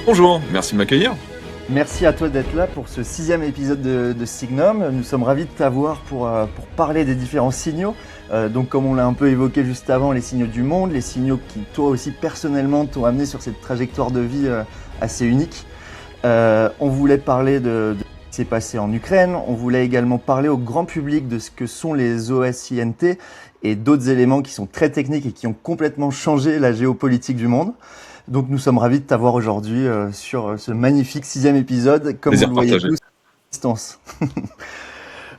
Bonjour, merci de m'accueillir. Merci à toi d'être là pour ce 6e épisode de Signum. Nous sommes ravis de t'avoir pour parler des différents signaux. Donc comme on l'a un peu évoqué juste avant, les signaux du monde, les signaux qui toi aussi personnellement t'ont amené sur cette trajectoire de vie assez unique. On voulait parler de ce qui s'est passé en Ukraine, on voulait également parler au grand public de ce que sont les OSINT et d'autres éléments qui sont très techniques et qui ont complètement changé la géopolitique du monde. Donc nous sommes ravis de t'avoir aujourd'hui sur ce magnifique 6e épisode, comme vous Plaisir le voyez partagé. tous, à distance.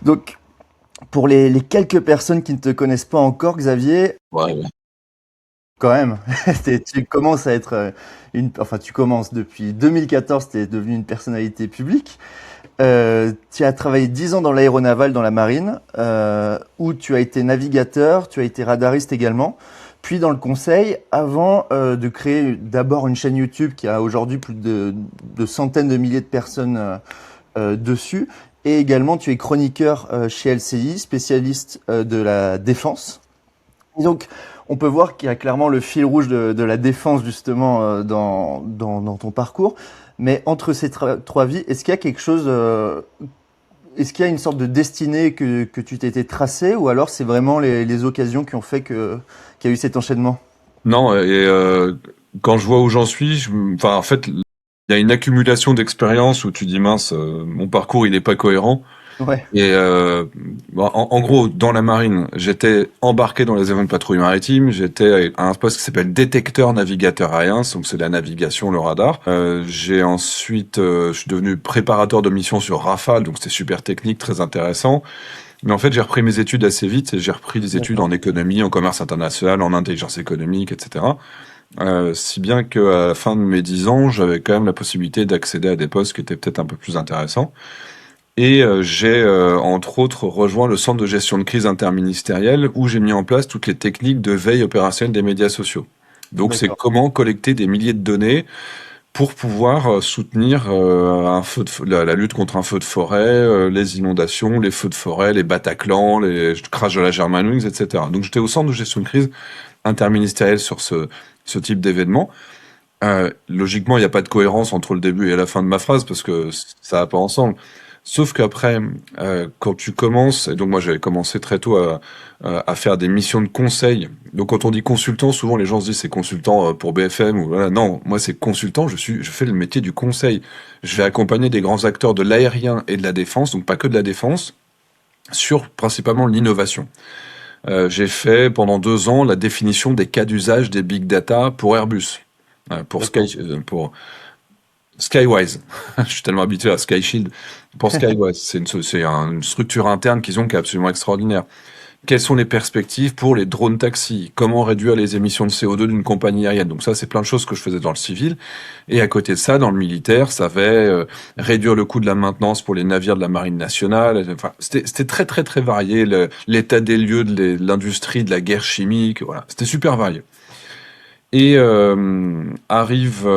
Donc pour les quelques personnes qui ne te connaissent pas encore, Xavier, Ouais, ouais. quand même, tu commences à être tu commences depuis 2014, tu es devenu une personnalité publique. Tu as travaillé 10 ans dans l'aéronaval, dans la marine, où tu as été navigateur, tu as été radariste également, puis dans le conseil, avant de créer d'abord une chaîne YouTube qui a aujourd'hui plus de centaines de milliers de personnes dessus, et également tu es chroniqueur chez LCI, spécialiste de la défense. Et donc, on peut voir qu'il y a clairement le fil rouge de la défense justement dans ton parcours. Mais entre ces trois vies, est-ce qu'il y a quelque chose, est-ce qu'il y a une sorte de destinée que tu t'étais tracée, ou alors c'est vraiment les occasions qui ont fait qu'il y a eu cet enchaînement? Non, quand je vois où j'en suis, en fait, il y a une accumulation d'expériences où tu dis mince, mon parcours il est pas cohérent. Ouais, Et en gros, dans la marine, j'étais embarqué dans les avions de patrouille maritime. J'étais à un poste qui s'appelle détecteur navigateur aérien, donc c'est la navigation, le radar. J'ai ensuite, je suis devenu préparateur de mission sur Rafale, donc c'était super technique, très intéressant. Mais en fait, j'ai repris mes études assez vite et j'ai repris des études d'accord. en économie, en commerce international, en intelligence économique, etc. Si bien qu'à la fin de mes 10 ans, j'avais quand même la possibilité d'accéder à des postes qui étaient peut-être un peu plus intéressants. Et j'ai, entre autres, rejoint le centre de gestion de crise interministériel où j'ai mis en place toutes les techniques de veille opérationnelle des médias sociaux. Donc, c'est D'accord. comment collecter des milliers de données pour pouvoir soutenir la lutte contre un feu de forêt, les inondations, les feux de forêt, les Bataclan, les crashs de la Germanwings, etc. Donc, j'étais au centre de gestion de crise interministériel sur ce type d'événement. Logiquement, il n'y a pas de cohérence entre le début et la fin de ma phrase parce que ça va pas ensemble. Sauf qu'après, quand tu commences, et donc moi j'avais commencé très tôt à faire des missions de conseil. Donc quand on dit consultant, souvent les gens se disent c'est consultant pour BFM ou voilà. Non, moi c'est consultant. Je fais le métier du conseil. Je vais accompagner des grands acteurs de l'aérien et de la défense, donc pas que de la défense, sur principalement l'innovation. J'ai fait pendant 2 ans la définition des cas d'usage des big data pour Airbus, D'accord. pour Skywise. Je suis tellement habitué à SkyShield. Pour Skywise, une structure interne qu'ils ont qui est absolument extraordinaire. Quelles sont les perspectives pour les drones taxis? Comment réduire les émissions de CO2 d'une compagnie aérienne? Donc ça, c'est plein de choses que je faisais dans le civil. Et à côté de ça, dans le militaire, ça va réduire le coût de la maintenance pour les navires de la marine nationale. Enfin, c'était très très très varié. L'état des lieux de l'industrie, de la guerre chimique. Voilà, c'était super varié. Et arrive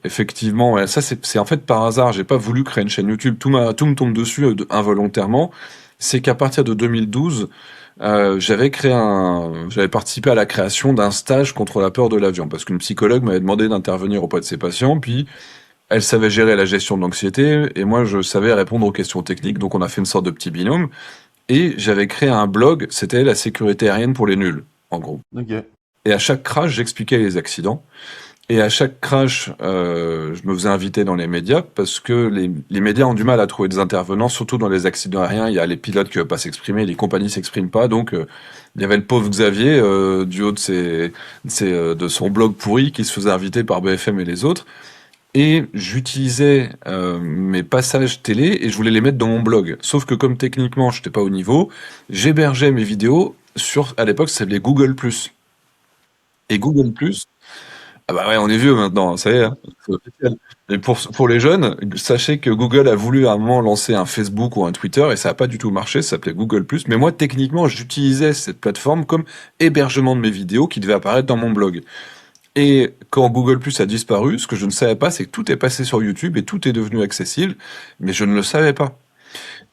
effectivement, ouais, ça c'est en fait par hasard, j'ai pas voulu créer une chaîne YouTube, tout me tombe dessus involontairement. C'est qu'à partir de 2012, j'avais participé à la création d'un stage contre la peur de l'avion, parce qu'une psychologue m'avait demandé d'intervenir auprès de ses patients, puis elle savait gérer la gestion de l'anxiété, et moi je savais répondre aux questions techniques, donc on a fait une sorte de petit binôme, et j'avais créé un blog, c'était la sécurité aérienne pour les nuls, en gros. Ok. Et à chaque crash, j'expliquais les accidents. Et à chaque crash, je me faisais inviter dans les médias parce que les médias ont du mal à trouver des intervenants, surtout dans les accidents aériens. Il y a les pilotes qui veulent pas s'exprimer, les compagnies s'expriment pas. Donc, il y avait le pauvre Xavier, du haut de son blog pourri, qui se faisait inviter par BFM et les autres. Et j'utilisais mes passages télé et je voulais les mettre dans mon blog. Sauf que comme techniquement, je n'étais pas au niveau, j'hébergeais mes vidéos sur, à l'époque, ça s'appelait Google+. Et Google+, ah bah ouais, on est vieux maintenant, ça y est, hein, c'est officiel. Et pour les jeunes, sachez que Google a voulu à un moment lancer un Facebook ou un Twitter et ça n'a pas du tout marché, ça s'appelait Google+. Mais moi, techniquement, j'utilisais cette plateforme comme hébergement de mes vidéos qui devaient apparaître dans mon blog. Et quand Google+ a disparu, ce que je ne savais pas, c'est que tout est passé sur YouTube et tout est devenu accessible, mais je ne le savais pas.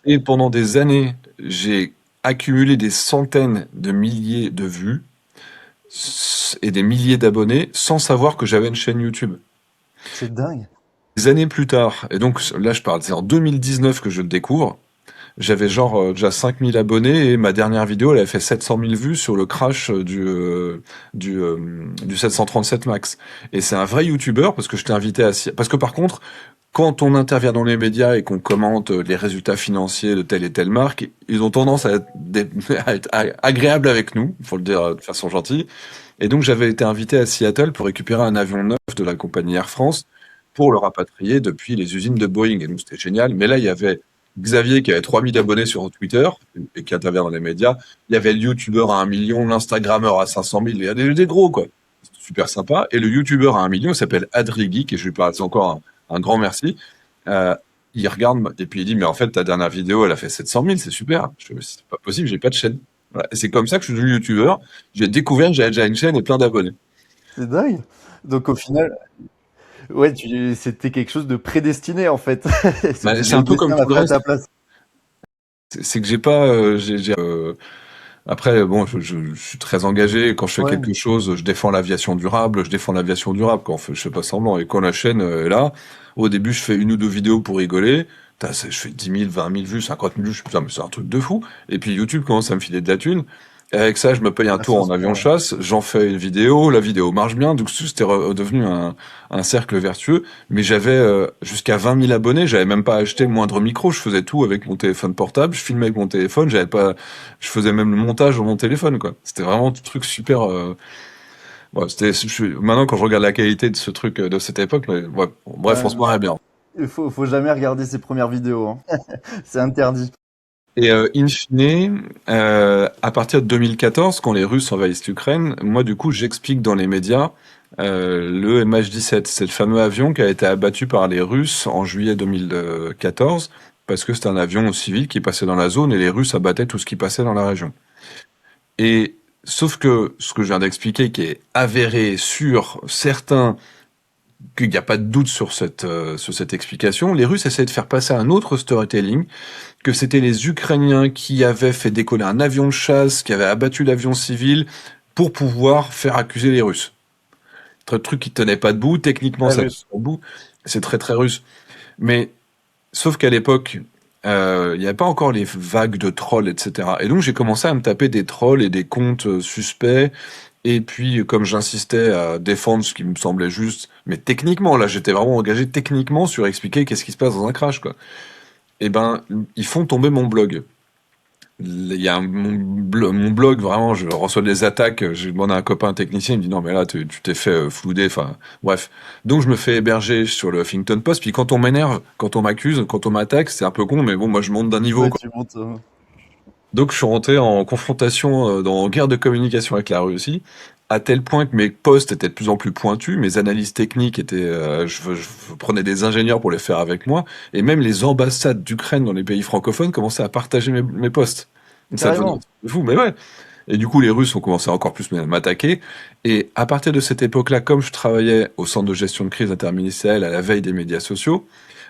Et pendant des années, j'ai accumulé des centaines de milliers de vues et des milliers d'abonnés sans savoir que j'avais une chaîne YouTube. C'est dingue. Des années plus tard, et donc là je parle, c'est en 2019 que je le découvre, j'avais genre déjà 5000 abonnés et ma dernière vidéo elle a fait 700 000 vues sur le crash du 737 Max. Et c'est un vrai YouTuber parce que je t'ai invité à... Parce que par contre, quand on intervient dans les médias et qu'on commente les résultats financiers de telle et telle marque, ils ont tendance à être, à être agréables avec nous, faut le dire de façon gentille. Et donc j'avais été invité à Seattle pour récupérer un avion neuf de la compagnie Air France pour le rapatrier depuis les usines de Boeing. Et donc c'était génial. Mais là, il y avait Xavier qui avait 3000 abonnés sur Twitter et qui intervient dans les médias. Il y avait le YouTuber à 1 million, l'Instagrammeur à 500 000. Il y a des gros, quoi. C'était super sympa. Et le YouTuber à 1 million, il s'appelle Adrigi, et je lui passe encore un grand merci. Euh, il regarde et puis il dit, mais en fait, ta dernière vidéo, elle a fait 700 000, c'est super. Je fais, c'est pas possible, j'ai pas de chaîne. Voilà. Et c'est comme ça que je suis devenu YouTuber. J'ai découvert que j'avais déjà une chaîne et plein d'abonnés. C'est dingue. Donc au final, ouais, c'était quelque chose de prédestiné en fait. Bah, C'était c'est le un peu comme destin l'a tout le fait à ta reste. place. C'est que j'ai pas, après, bon, je suis très engagé. Quand je fais Ouais, quelque chose, je défends l'aviation durable. Je défends l'aviation durable. Quand je fais pas semblant. Et quand la chaîne est là, au début, je fais une ou deux vidéos pour rigoler. Je fais 10 000, 20 000 vues, 50 000 vues. Je suis putain, mais c'est un truc de fou. Et puis YouTube commence à me filer de la thune. Et avec ça, je me paye un à tour ce en avion de point. chasse. J'en fais une vidéo. La vidéo marche bien. Donc c'était devenu un cercle vertueux. Mais j'avais jusqu'à 20 000 abonnés. J'avais même pas acheté le moindre micro. Je faisais tout avec mon téléphone portable. Je filmais avec mon téléphone. J'avais pas, je faisais même le montage dans mon téléphone, quoi. C'était vraiment un truc super. Ouais, maintenant, quand je regarde la qualité de ce truc de cette époque, mais, ouais, bon, bref, on se Ouais, marrait bien. faut jamais regarder ses premières vidéos, hein. C'est interdit. Et in fine, à partir de 2014, quand les Russes envahissent l'Ukraine, moi, du coup, j'explique dans les médias le MH17. C'est le fameux avion qui a été abattu par les Russes en juillet 2014, parce que c'était un avion civil qui passait dans la zone et les Russes abattaient tout ce qui passait dans la région. Et sauf que ce que je viens d'expliquer, qui est avéré, sûr, certain, qu'il n'y a pas de doute sur cette explication, les Russes essaient de faire passer un autre storytelling, que c'était les Ukrainiens qui avaient fait décoller un avion de chasse, qui avaient abattu l'avion civil, pour pouvoir faire accuser les Russes. Un truc qui tenait pas debout, techniquement Très ça tient russe. debout, c'est très très russe. Mais sauf qu'à l'époque, il n'y avait pas encore les vagues de trolls, etc. Et donc j'ai commencé à me taper des trolls et des comptes suspects. Et puis, comme j'insistais à défendre ce qui me semblait juste, mais techniquement, là, j'étais vraiment engagé techniquement sur expliquer qu'est-ce qui se passe dans un crash, quoi. Eh ben, ils font tomber mon blog. Il y a mon blog, vraiment, je reçois des attaques. J'ai demandé à un copain technicien, il me dit non, mais là, tu t'es fait flouder. Enfin, bref. Donc, je me fais héberger sur le Huffington Post. Puis, quand on m'énerve, quand on m'accuse, quand on m'attaque, c'est un peu con, mais bon, moi, je monte d'un niveau, Ouais, quoi. tu montes. Donc, je suis rentré en confrontation, en guerre de communication avec la Russie, à tel point que mes posts étaient de plus en plus pointus, mes analyses techniques étaient, je prenais des ingénieurs pour les faire avec moi, et même les ambassades d'Ukraine dans les pays francophones commençaient à partager mes posts. Donc ça devenait un Carrément. truc de fou, mais ouais. Et du coup, les Russes ont commencé à encore plus m'attaquer. Et à partir de cette époque-là, comme je travaillais au centre de gestion de crise interministérielle à la veille des médias sociaux,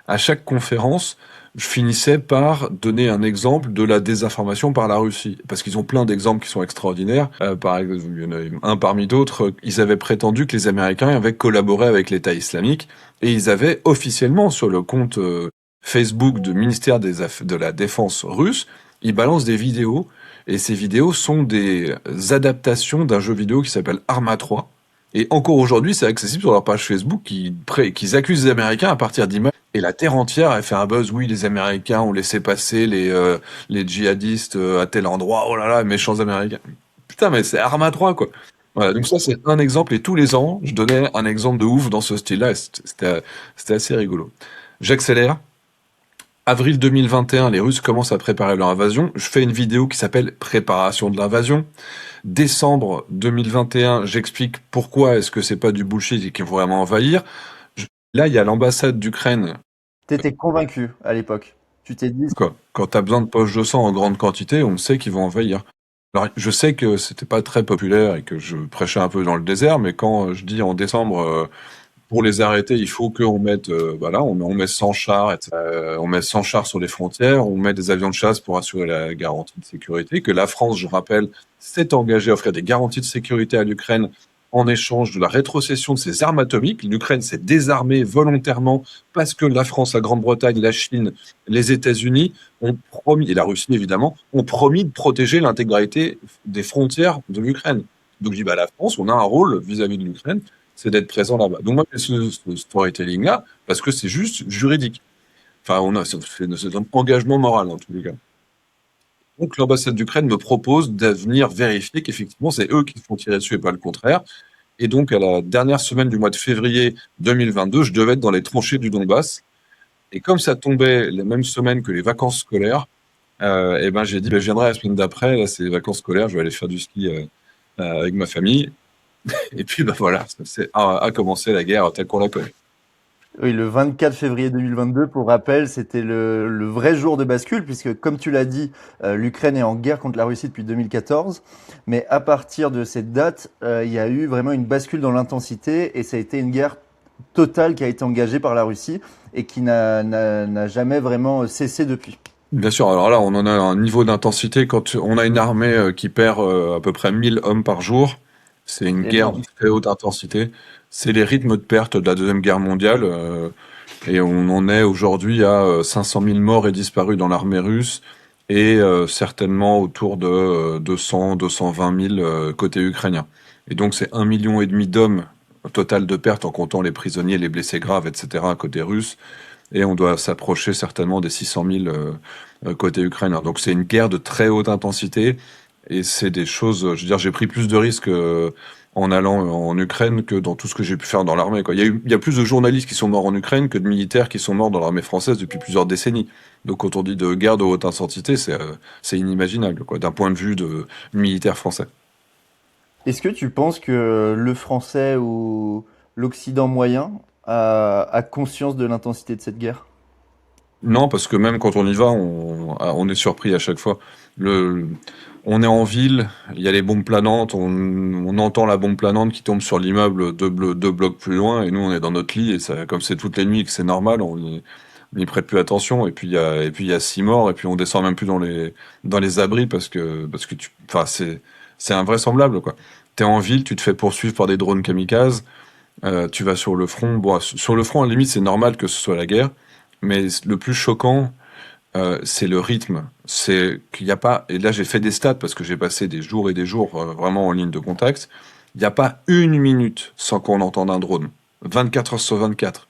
à chaque conférence, je finissais par donner un exemple de la désinformation par la Russie. Parce qu'ils ont plein d'exemples qui sont extraordinaires. Par exemple, il y en a un parmi d'autres, ils avaient prétendu que les Américains avaient collaboré avec l'État islamique et ils avaient officiellement sur le compte Facebook du ministère de la Défense russe, ils balancent des vidéos et ces vidéos sont des adaptations d'un jeu vidéo qui s'appelle Arma 3. Et encore aujourd'hui, c'est accessible sur leur page Facebook qu'ils accusent les Américains à partir d'images. Et la terre entière a fait un buzz. Oui, les Américains ont laissé passer les djihadistes à tel endroit. Oh là là, méchants Américains. Putain, mais c'est Arma 3, quoi. Voilà, donc ça, c'est un exemple. Et tous les ans, je donnais un exemple de ouf dans ce style-là. Et c'était assez rigolo. J'accélère. Avril 2021, les Russes commencent à préparer leur invasion. Je fais une vidéo qui s'appelle Préparation de l'invasion. Décembre 2021, j'explique pourquoi est-ce que c'est pas du bullshit et qu'ils vont vraiment envahir. Là, il y a l'ambassade d'Ukraine. T'étais convaincu à l'époque. Tu t'es dit, Quoi. Quand t'as besoin de poches de sang en grande quantité, on sait qu'ils vont envahir. Alors, je sais que c'était pas très populaire et que je prêchais un peu dans le désert, mais quand je dis en décembre, pour les arrêter, il faut qu'on mette, voilà, on met 100 chars, etc. On met 100 chars sur les frontières, on met des avions de chasse pour assurer la garantie de sécurité, que la France, je rappelle, s'est engagée à offrir des garanties de sécurité à l'Ukraine en échange de la rétrocession de ses armes atomiques. L'Ukraine s'est désarmée volontairement parce que la France, la Grande-Bretagne, la Chine, les États-Unis ont promis, et la Russie évidemment, ont promis de protéger l'intégralité des frontières de l'Ukraine. Donc je dis, bah, la France, on a un rôle vis-à-vis de l'Ukraine, c'est d'être présent là-bas. Donc moi, j'ai ce storytelling-là, parce que c'est juste juridique. Enfin, c'est un engagement moral en tous les cas. Donc l'ambassade d'Ukraine me propose de venir vérifier qu'effectivement c'est eux qui se font tirer dessus et pas le contraire. Et donc à la dernière semaine du mois de février 2022, je devais être dans les tranchées du Donbass. Et comme ça tombait les mêmes semaines que les vacances scolaires, et ben j'ai dit ben, je viendrai la semaine d'après. Là c'est les vacances scolaires, je vais aller faire du ski avec ma famille. Et puis ben voilà, a commencé la guerre telle qu'on la connaît. Oui, le 24 février 2022, pour rappel, c'était le vrai jour de bascule, puisque comme tu l'as dit, l'Ukraine est en guerre contre la Russie depuis 2014. Mais à partir de cette date, il y a eu vraiment une bascule dans l'intensité, et ça a été une guerre totale qui a été engagée par la Russie et qui n'a jamais vraiment cessé depuis. Bien sûr, alors là on en a un niveau d'intensité quand on a une armée qui perd à peu près 1000 hommes par jour. C'est une guerre de Énorme. très haute intensité. C'est les rythmes de perte de la Deuxième Guerre mondiale. Et on en est aujourd'hui à 500 000 morts et disparus dans l'armée russe et certainement autour de 200, 220 000 côté ukrainien. Et donc c'est 1,5 million d'hommes au total de pertes en comptant les prisonniers, les blessés graves, etc. côté russe. Et on doit s'approcher certainement des 600 000 côté ukrainien. Donc c'est une guerre de très haute intensité et c'est des choses. Je veux dire, j'ai pris plus de risques en allant en Ukraine que dans tout ce que j'ai pu faire dans l'armée, quoi. Il y a plus de journalistes qui sont morts en Ukraine que de militaires qui sont morts dans l'armée française depuis plusieurs décennies. Donc quand on dit de guerre de haute intensité, c'est inimaginable, quoi, d'un point de vue de militaire français. Est-ce que tu penses que le français ou l'Occident moyen a conscience de l'intensité de cette guerre? Non, parce que même quand on y va, on est surpris à chaque fois. Le, on est en ville, il y a les bombes planantes, on entend la bombe planante qui tombe sur l'immeuble deux blocs plus loin, et nous on est dans notre lit, et ça, comme c'est toutes les nuits et que c'est normal, on y prête plus attention, et puis il y a 6 morts, et puis on descend même plus dans les abris parce que enfin c'est invraisemblable, quoi. T'es en ville, tu te fais poursuivre par des drones kamikazes, tu vas sur le front. Bon, sur le front, à la limite, c'est normal que ce soit la guerre, mais le plus choquant, c'est le rythme. C'est qu'il n'y a pas. Et là, j'ai fait des stats parce que j'ai passé des jours et des jours vraiment en ligne de contact. Il n'y a pas une minute sans qu'on entende un drone. 24 heures sur 24.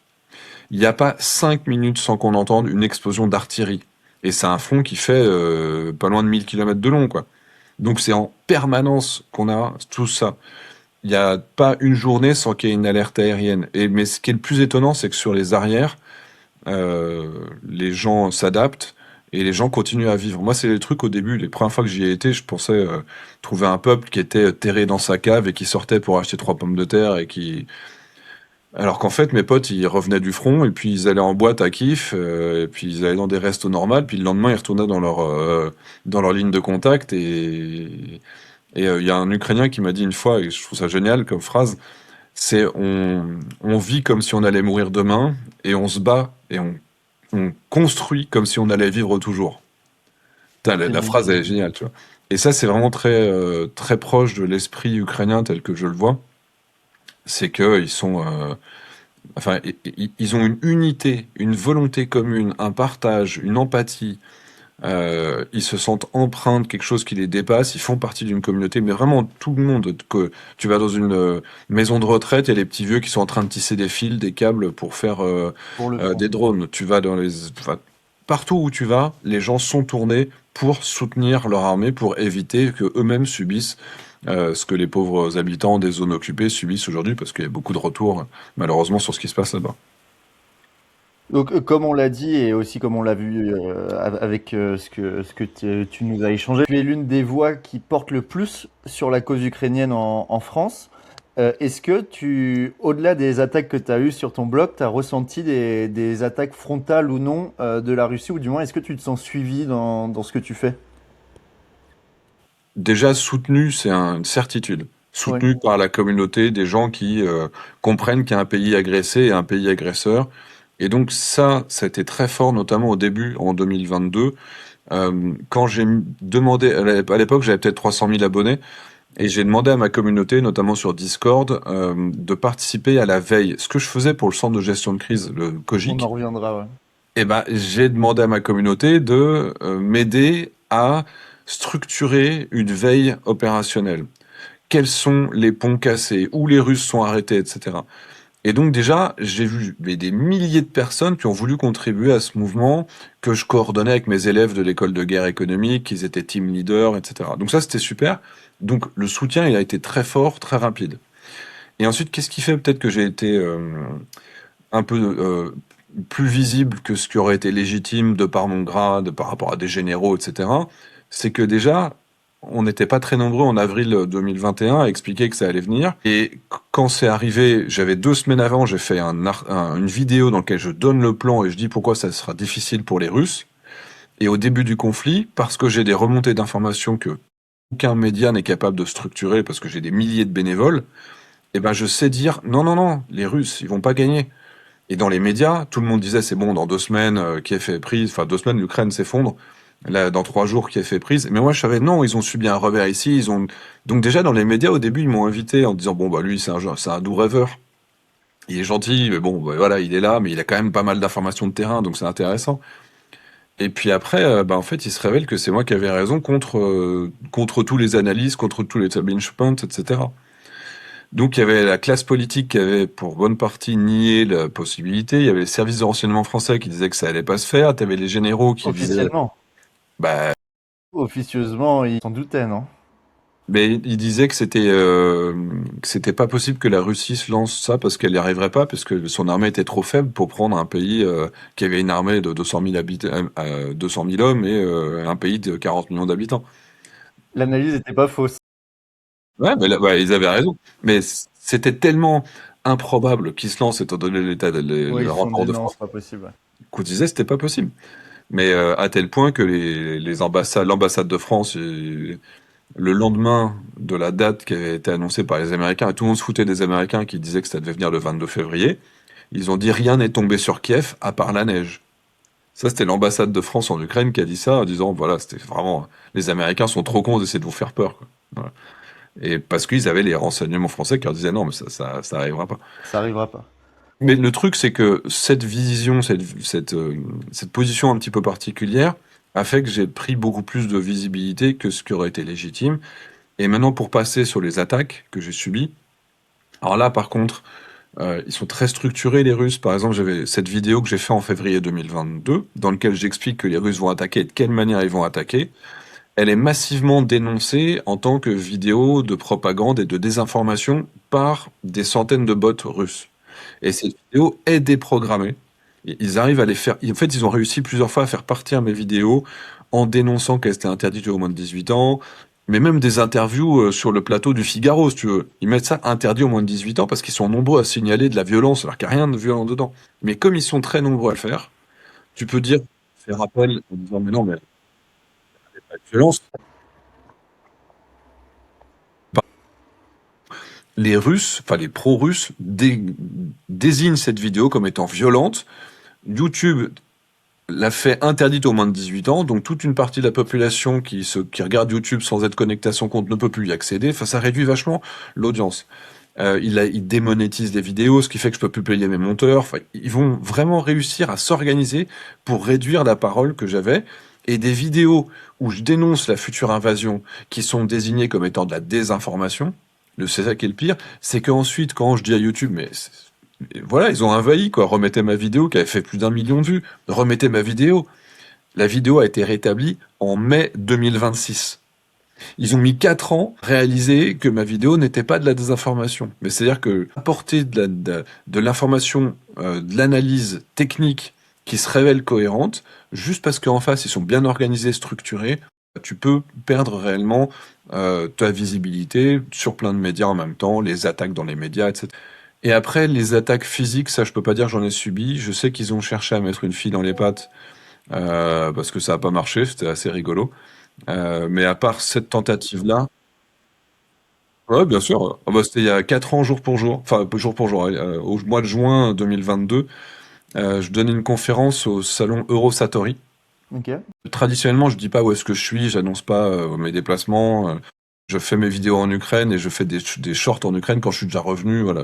Il n'y a pas 5 minutes sans qu'on entende une explosion d'artillerie. Et c'est un front qui fait pas loin de 1000 kilomètres de long, quoi. Donc c'est en permanence qu'on a tout ça. Il n'y a pas une journée sans qu'il y ait une alerte aérienne. Mais ce qui est le plus étonnant, c'est que sur les arrières, les gens s'adaptent et les gens continuent à vivre. Moi, c'est les trucs au début, les premières fois que j'y ai été, je pensais trouver un peuple qui était terré dans sa cave et qui sortait pour acheter 3 pommes de terre et qui... Alors qu'en fait, mes potes, ils revenaient du front et puis ils allaient en boîte à kiff et puis ils allaient dans des restos normaux, puis le lendemain, ils retournaient dans leur ligne de contact et il y a un Ukrainien qui m'a dit une fois, et je trouve ça génial comme phrase, c'est on vit comme si on allait mourir demain et on se bat et on construit comme si on allait vivre toujours. Putain, C'est la phrase elle est géniale, tu vois. Et ça, c'est vraiment très proche de l'esprit ukrainien tel que je le vois. C'est que ils sont, enfin, ils ont une unité, une volonté commune, un partage, une empathie. Ils se sentent empreints de quelque chose qui les dépasse, ils font partie d'une communauté, mais vraiment tout le monde. Que tu vas dans une maison de retraite, il y a les petits vieux qui sont en train de tisser des fils, des câbles pour faire pour le front. des drones. Tu vas enfin, partout où tu vas, les gens sont tournés pour soutenir leur armée, pour éviter que eux-mêmes subissent ce que les pauvres habitants des zones occupées subissent aujourd'hui, parce qu'il y a beaucoup de retours, malheureusement, sur ce qui se passe là-bas. Donc, comme on l'a dit et aussi comme on l'a vu avec ce que tu nous as échangé, tu es l'une des voix qui porte le plus sur la cause ukrainienne en France. Est-ce que au-delà des attaques que tu as eues sur ton blog, tu as ressenti des attaques frontales ou non de la Russie, ou du moins est-ce que tu te sens suivi dans ce que tu fais? Déjà soutenu, c'est une certitude. Oui. Soutenu par la communauté, des gens qui comprennent qu'il y a un pays agressé et un pays agresseur. Et donc ça a été très fort, notamment au début, en 2022, quand j'ai demandé, à l'époque j'avais peut-être 300 000 abonnés, Et j'ai demandé à ma communauté, notamment sur Discord, de participer à la veille. Ce que je faisais pour le centre de gestion de crise, le On en COGIC, reviendra, ouais. eh ben, j'ai demandé à ma communauté de m'aider à structurer une veille opérationnelle. Quels sont les ponts cassés, où les Russes sont arrêtés, etc. Et donc déjà, j'ai vu des milliers de personnes qui ont voulu contribuer à ce mouvement que je coordonnais avec mes élèves de l'école de guerre économique, ils étaient team leaders, etc. Donc ça, c'était super. Donc le soutien, il a été très fort, très rapide. Et ensuite, qu'est-ce qui fait peut-être que j'ai été un peu plus visible que ce qui aurait été légitime de par mon grade, par rapport à des généraux, etc. C'est que déjà, on n'était pas très nombreux en avril 2021 à expliquer que ça allait venir. Et quand c'est arrivé, j'avais 2 semaines avant, j'ai fait une vidéo dans laquelle je donne le plan et je dis pourquoi ça sera difficile pour les Russes. Et au début du conflit, parce que j'ai des remontées d'informations que aucun média n'est capable de structurer, parce que j'ai des milliers de bénévoles, eh ben je sais dire non, non, non, les Russes, ils vont pas gagner. Et dans les médias, tout le monde disait c'est bon, dans 2 semaines, Kiev est prise, enfin 2 semaines, l'Ukraine s'effondre. Là, dans 3 jours, Kiev est prise. Mais moi, je savais non, ils ont subi un revers ici. Ils ont donc déjà dans les médias au début, ils m'ont invité en disant bon bah lui c'est un doux rêveur. Il est gentil, mais bon bah, voilà, il est là, mais il a quand même pas mal d'informations de terrain, donc c'est intéressant. Et puis après, bah en fait, il se révèle que c'est moi qui avais raison contre tous les analyses, contre tous les talking points, etc. Donc il y avait la classe politique qui avait pour bonne partie nié la possibilité, il y avait les services de renseignement français qui disaient que ça allait pas se faire, tu avais les généraux qui disaient Officiellement. bah Officieusement, ils s'en doutaient, non? mais ils disaient que c'était pas possible que la Russie se lance ça parce qu'elle n'y arriverait pas parce que son armée était trop faible pour prendre un pays qui avait une armée de 200 000 habitants, 200 000 hommes et un pays de 40 millions d'habitants. L'analyse n'était pas fausse. Ouais, mais là, ouais, ils avaient raison. Mais c'était tellement improbable qu'ils se lancent étant donné Oui, le ils se sont rapport dit de non, France c'est pas possible. Ouais. qu'on disait c'était pas possible. Mais à tel point que l'ambassade de France, le lendemain de la date qui avait été annoncée par les Américains, et tout le monde se foutait des Américains qui disaient que ça devait venir le 22 février, ils ont dit rien n'est tombé sur Kiev à part la neige. Ça, c'était l'ambassade de France en Ukraine qui a dit ça en disant voilà, c'était vraiment les Américains sont trop cons d'essayer de vous faire peur, quoi. Voilà. Et parce qu'ils avaient les renseignements français qui leur disaient non, mais ça arrivera pas. Ça arrivera pas. Mais le truc, c'est que cette vision, cette position un petit peu particulière a fait que j'ai pris beaucoup plus de visibilité que ce qui aurait été légitime. Et maintenant, pour passer sur les attaques que j'ai subies, alors là, par contre, ils sont très structurés, les Russes. Par exemple, j'avais cette vidéo que j'ai fait en février 2022, dans laquelle j'explique que les Russes vont attaquer et de quelle manière ils vont attaquer. Elle est massivement dénoncée en tant que vidéo de propagande et de désinformation par des centaines de bots russes. Et cette vidéo est déprogrammée. Ils arrivent à les faire. En fait, ils ont réussi plusieurs fois à faire partir mes vidéos en dénonçant qu'elles étaient interdites aux moins de 18 ans. Mais même des interviews sur le plateau du Figaro, si tu veux. Ils mettent ça interdit aux moins de 18 ans parce qu'ils sont nombreux à signaler de la violence, alors qu'il n'y a rien de violent dedans. Mais comme ils sont très nombreux à le faire, tu peux dire, faire appel en disant, mais non, mais il n'y a pas de violence. Les Russes, enfin les pro-russes, désignent cette vidéo comme étant violente. YouTube l'a fait interdite aux moins de 18 ans, donc toute une partie de la population qui regarde YouTube sans être connectée à son compte ne peut plus y accéder. Enfin, ça réduit vachement l'audience. Il démonétise des vidéos, ce qui fait que je peux plus payer mes monteurs. Enfin, ils vont vraiment réussir à s'organiser pour réduire la parole que j'avais. Et des vidéos où je dénonce la future invasion, qui sont désignées comme étant de la désinformation, c'est ça qui est le pire, c'est qu'ensuite, quand je dis à YouTube, voilà, ils ont envahi, quoi. Remettez ma vidéo qui avait fait plus d'1 million de vues. Remettez ma vidéo. La vidéo a été rétablie en mai 2026. Ils ont mis 4 ans à réaliser que ma vidéo n'était pas de la désinformation. Mais c'est-à-dire que apporter de l'information, de l'analyse technique qui se révèle cohérente, juste parce qu'en face ils sont bien organisés, structurés, tu peux perdre réellement ta visibilité sur plein de médias en même temps, les attaques dans les médias, etc. Et après, les attaques physiques, ça je peux pas dire j'en ai subi. Je sais qu'ils ont cherché à mettre une fille dans les pattes parce que ça a pas marché, c'était assez rigolo. Mais à part cette tentative-là, ouais, bien sûr. Ah bah, c'était il y a 4 ans, jour pour jour. Enfin, jour pour jour. Au mois de juin 2022, je donnais une conférence au salon Eurosatori. Ok. Traditionnellement, je dis pas où est-ce que je suis, j'annonce pas mes déplacements. je fais mes vidéos en Ukraine et je fais des shorts en Ukraine quand je suis déjà revenu. Voilà,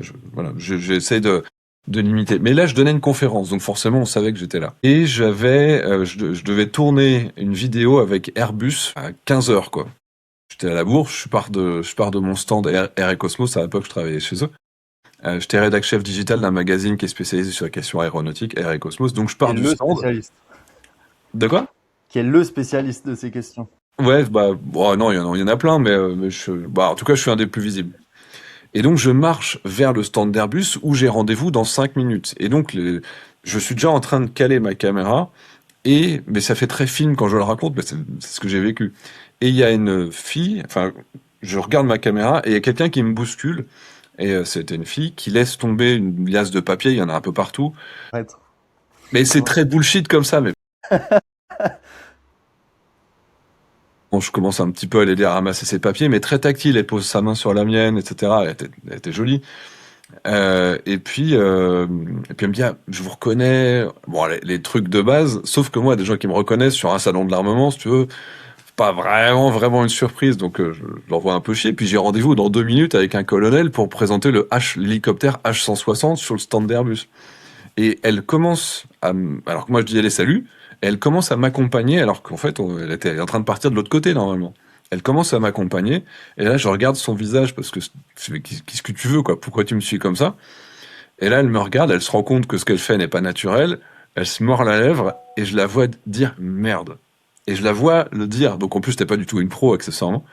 j'essaie de limiter. Mais là, je donnais une conférence, donc forcément, on savait que j'étais là. Et je devais tourner une vidéo avec Airbus à 15 heures, quoi. J'étais à la bourse, je pars de mon stand Air et Cosmos, à l'époque, je travaillais chez eux. J'étais rédac chef digital d'un magazine qui est spécialisé sur la question aéronautique, Air et Cosmos. Donc, je Qui pars est du le stand. spécialiste. De quoi? Qui est le spécialiste de ces questions. Ouais, bah, bon, non, il y en a plein, mais en tout cas, je suis un des plus visibles. Et donc, je marche vers le stand d'Airbus où j'ai rendez-vous dans 5 minutes. Et donc, je suis déjà en train de caler ma caméra. Mais ça fait très film quand je le raconte, mais c'est ce que j'ai vécu. Et il y a une fille, enfin, je regarde ma caméra et il y a quelqu'un qui me bouscule. Et c'était une fille qui laisse tomber une liasse de papier, il y en a un peu partout. Arrête. Mais c'est très bullshit comme ça, mais bon, je commence un petit peu à l'aider à ramasser ses papiers, mais très tactile. Elle pose sa main sur la mienne, etc. Elle était jolie. Et puis elle me dit, ah, je vous reconnais. Bon, les trucs de base, sauf que moi, des gens qui me reconnaissent sur un salon de l'armement, si tu veux, c'est pas vraiment une surprise. Donc je l'envoie un peu chier. Puis j'ai rendez-vous dans 2 minutes avec un colonel pour présenter l'hélicoptère H-160 sur le stand d'Airbus. Et elle commence alors que moi je dis allez salut, et elle commence à m'accompagner alors qu'en fait elle était en train de partir de l'autre côté normalement. Elle commence à m'accompagner et là je regarde son visage parce que qu'est-ce que tu veux quoi, pourquoi tu me suis comme ça? Et là elle me regarde, elle se rend compte que ce qu'elle fait n'est pas naturel, elle se mord la lèvre et je la vois dire merde. Et je la vois le dire, donc en plus t'es pas du tout une pro accessoirement.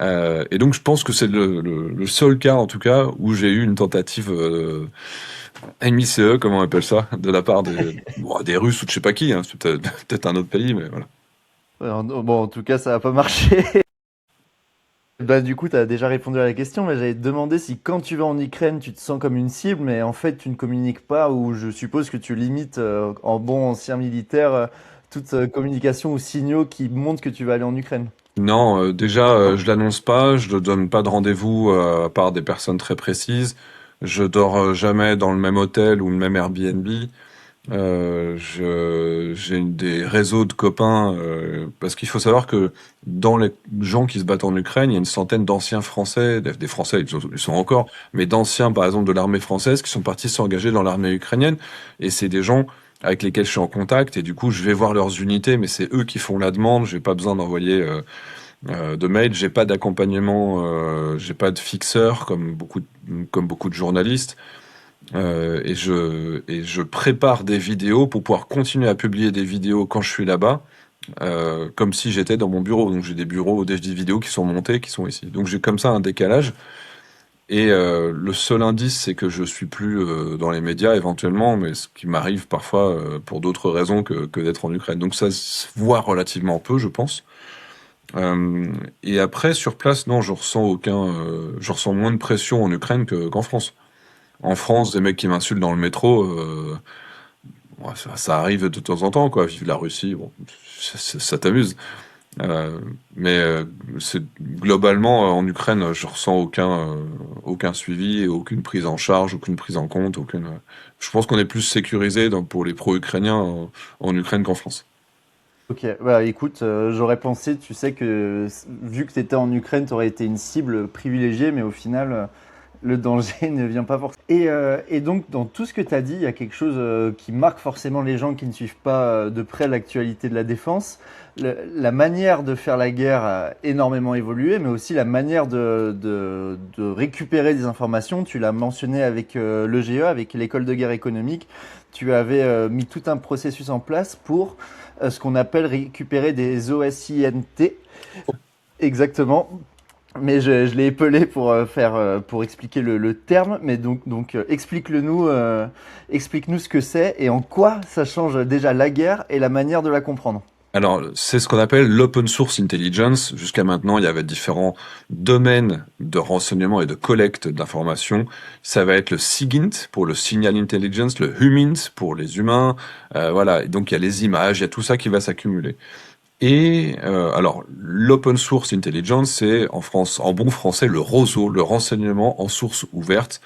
Et donc je pense que c'est le seul cas en tout cas où j'ai eu une tentative MICE, comment on appelle ça, de la part des Russes ou de je sais pas qui, hein, c'est peut-être un autre pays, mais voilà. Bon, en tout cas, ça n'a pas marché. Bah, du coup, tu as déjà répondu à la question, mais j'allais te demander si quand tu vas en Ukraine, tu te sens comme une cible, mais en fait, tu ne communiques pas, ou je suppose que tu limites, en bon ancien militaire, toute communication ou signaux qui montrent que tu vas aller en Ukraine. Non, déjà, je l'annonce pas, je ne donne pas de rendez-vous à part des personnes très précises. Je dors jamais dans le même hôtel ou le même Airbnb. J'ai des réseaux de copains parce qu'il faut savoir que dans les gens qui se battent en Ukraine, il y a une centaine d'anciens Français, des Français, ils sont encore, mais d'anciens, par exemple, de l'armée française qui sont partis s'engager dans l'armée ukrainienne. Et c'est des gens avec lesquels je suis en contact et du coup, je vais voir leurs unités, mais c'est eux qui font la demande. J'ai pas besoin d'envoyer de mail, j'ai pas d'accompagnement, j'ai pas de fixeur comme beaucoup de journalistes. Et je prépare des vidéos pour pouvoir continuer à publier des vidéos quand je suis là-bas, comme si j'étais dans mon bureau. Donc j'ai des bureaux, des vidéos qui sont montées, qui sont ici. Donc j'ai comme ça un décalage. Et le seul indice, c'est que je suis plus dans les médias éventuellement, mais ce qui m'arrive parfois pour d'autres raisons que d'être en Ukraine. Donc ça se voit relativement peu, je pense. Et après, sur place, non, je ressens moins de pression en Ukraine qu'en France. En France, des mecs qui m'insultent dans le métro, ouais, ça arrive de temps en temps, quoi. Vive la Russie, bon, ça t'amuse. Mais globalement, en Ukraine, je ressens aucun suivi, et aucune prise en charge, aucune prise en compte, je pense qu'on est plus sécurisé pour les pro-ukrainiens en Ukraine qu'en France. Ok, bah écoute, j'aurais pensé, tu sais que vu que tu étais en Ukraine, tu aurais été une cible privilégiée, mais au final, le danger ne vient pas forcément. Et donc, dans tout ce que tu as dit, il y a quelque chose qui marque forcément les gens qui ne suivent pas de près l'actualité de la défense. La manière de faire la guerre a énormément évolué, mais aussi la manière de récupérer des informations. Tu l'as mentionné avec l'EGE, avec l'école de guerre économique. Tu avais mis tout un processus en place pour ce qu'on appelle récupérer des OSINT. Exactement. Mais je l'ai épelé pour expliquer le terme. Mais donc explique-nous ce que c'est et en quoi ça change déjà la guerre et la manière de la comprendre. Alors, c'est ce qu'on appelle l'open source intelligence. Jusqu'à maintenant, il y avait différents domaines de renseignement et de collecte d'informations. Ça va être le SIGINT pour le signal intelligence, le HUMINT pour les humains. Voilà. Et donc, il y a les images, il y a tout ça qui va s'accumuler. Et alors, l'open source intelligence, c'est en bon français, le ROSO, le renseignement en source ouverte.